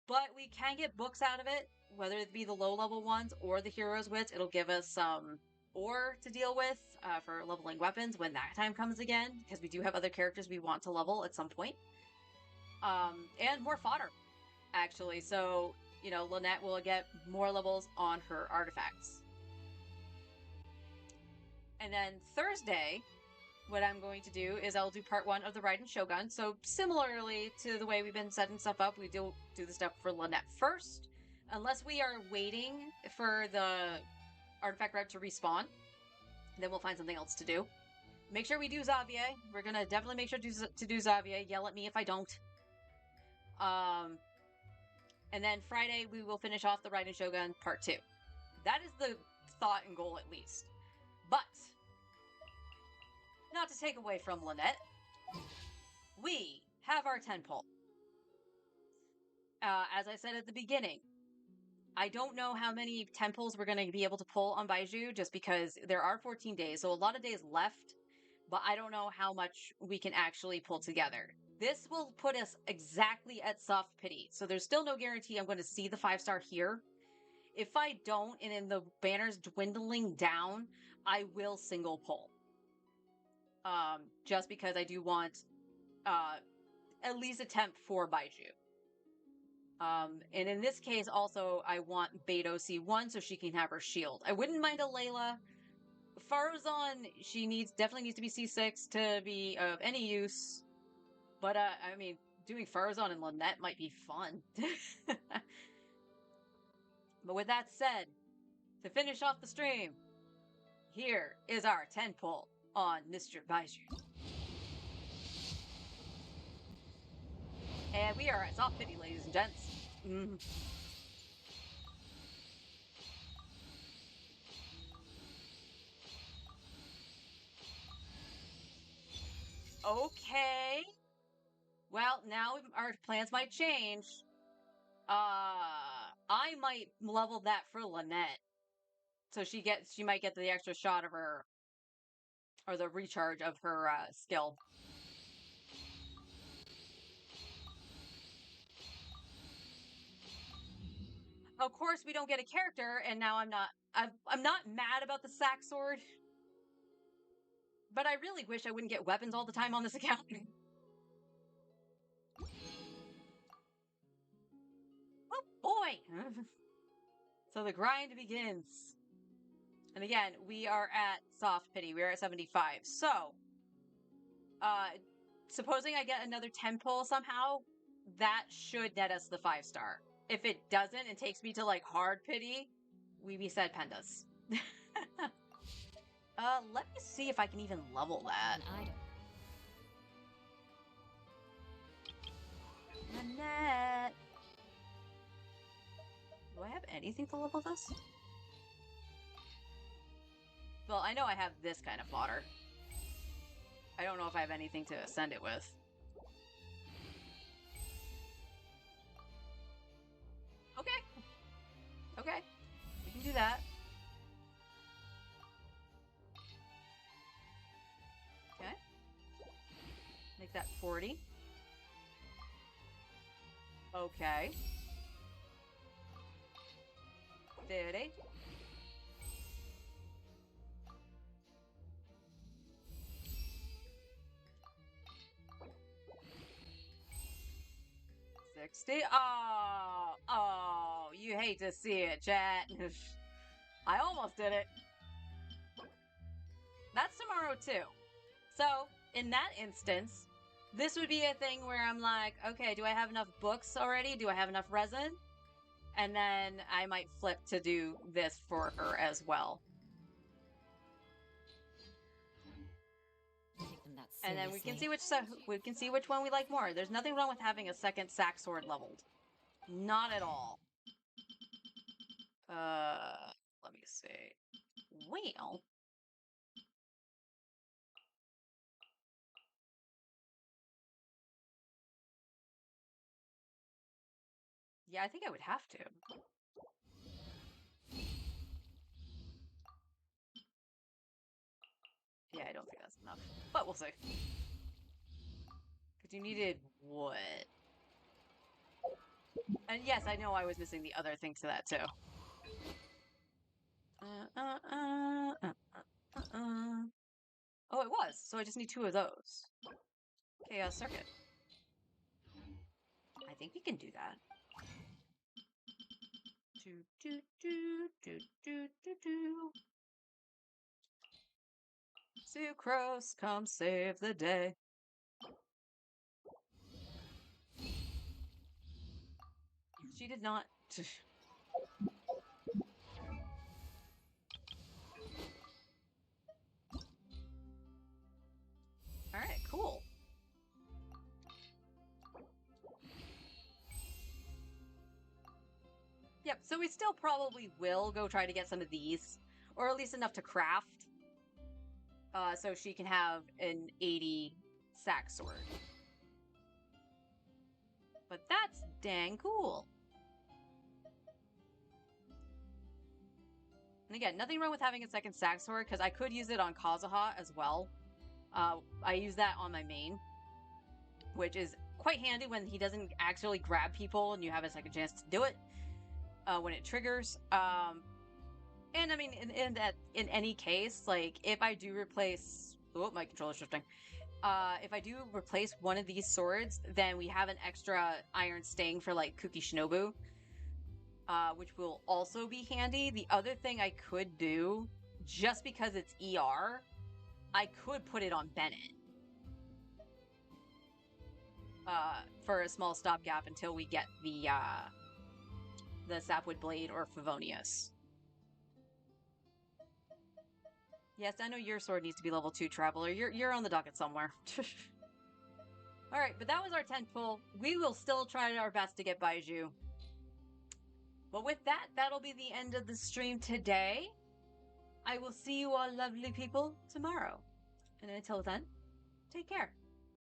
but we can get books out of it, whether it be the low level ones or the heroes wits. It'll give us some ore to deal with for leveling weapons when that time comes again, because we do have other characters we want to level at some point. And more fodder, actually. So, you know, Lynette will get more levels on her artifacts. And then Thursday, what I'm going to do is I'll do part 1 of the Raiden Shogun. So similarly to the way we've been setting stuff up, we do the stuff for Lynette first. Unless we are waiting for the artifact red to respawn, then we'll find something else to do. Make sure we do Xavier. We're gonna definitely make sure to do Xavier. Yell at me if I don't. And then Friday, we will finish off the Raiden Shogun Part 2. That is the thought and goal, at least. But, not to take away from Lynette, we have our 10 pull. As I said at the beginning, I don't know how many 10 pulls we're going to be able to pull on Baiju, just because there are 14 days, so a lot of days left, but I don't know how much we can actually pull together. This will put us exactly at soft pity, so there's still no guarantee I'm going to see the 5-star here. If I don't, and in the banner's dwindling down, I will single pull. Just because I do want at least attempt for Baiju. And in this case, also, I want Beto C1 so she can have her shield. I wouldn't mind a Layla Farazan, she definitely needs to be C6 to be of any use. But, I mean, doing Farazan and Lynette might be fun. But with that said, to finish off the stream, here is our 10 pull on Mr. Baizu. And we are at Soft Pity, ladies and gents. Okay. Well, now our plans might change. I might level that for Lynette. So she might get the extra shot of her, or the recharge of her skill. Of course, we don't get a character, and now I'm not mad about the sack sword, but I really wish I wouldn't get weapons all the time on this account. Oh boy! So the grind begins. And again, we are at Soft Pity. We are at 75. So, supposing I get another 10 pull somehow, that should net us the 5-star. If it doesn't and takes me to, like, Hard Pity, we be said Pendas. Let me see if I can even level that. An item. Nanette. Do I have anything to level this? Well, I know I have this kind of fodder. I don't know if I have anything to ascend it with. Okay. Okay. We can do that. Okay. Make that 40. Okay. 30. Oh, you hate to see it, chat. I almost did it. That's tomorrow too. So, in that instance, this would be a thing where I'm like, okay, do I have enough books already? Do I have enough resin? And then I might flip to do this for her as well. And then we can see which one we like more. There's nothing wrong with having a second sack sword leveled. Not at all. Let me see. Well, yeah, I think I would have to. Yeah, I don't think that's enough, but we'll see. Because you needed wood. And yes, I know I was missing the other thing to that too. Oh, it was. So I just need 2 of those. Chaos Circuit. I think we can do that. Sucrose, come save the day. She did not. Alright, cool. Yep, so we still probably will go try to get some of these. Or at least enough to craft. So she can have an 80 sack sword. But that's dang cool. And again, nothing wrong with having a second sack sword, because I could use it on Kazuha as well. I use that on my main, which is quite handy when he doesn't actually grab people and you have a second chance to do it when it triggers. And I mean, in any case, like, if I do replace... Oh, my controller's shifting. If I do replace one of these swords, then we have an extra iron sting for, like, Kuki Shinobu, which will also be handy. The other thing I could do, just because it's ER, I could put it on Bennett. For a small stopgap until we get the Sapwood Blade or Favonius. Yes, I know your sword needs to be level 2, Traveler. You're on the docket somewhere. Alright, but that was our 10th pull. We will still try our best to get Baiju. But with that, that'll be the end of the stream today. I will see you all lovely people tomorrow. And until then, take care.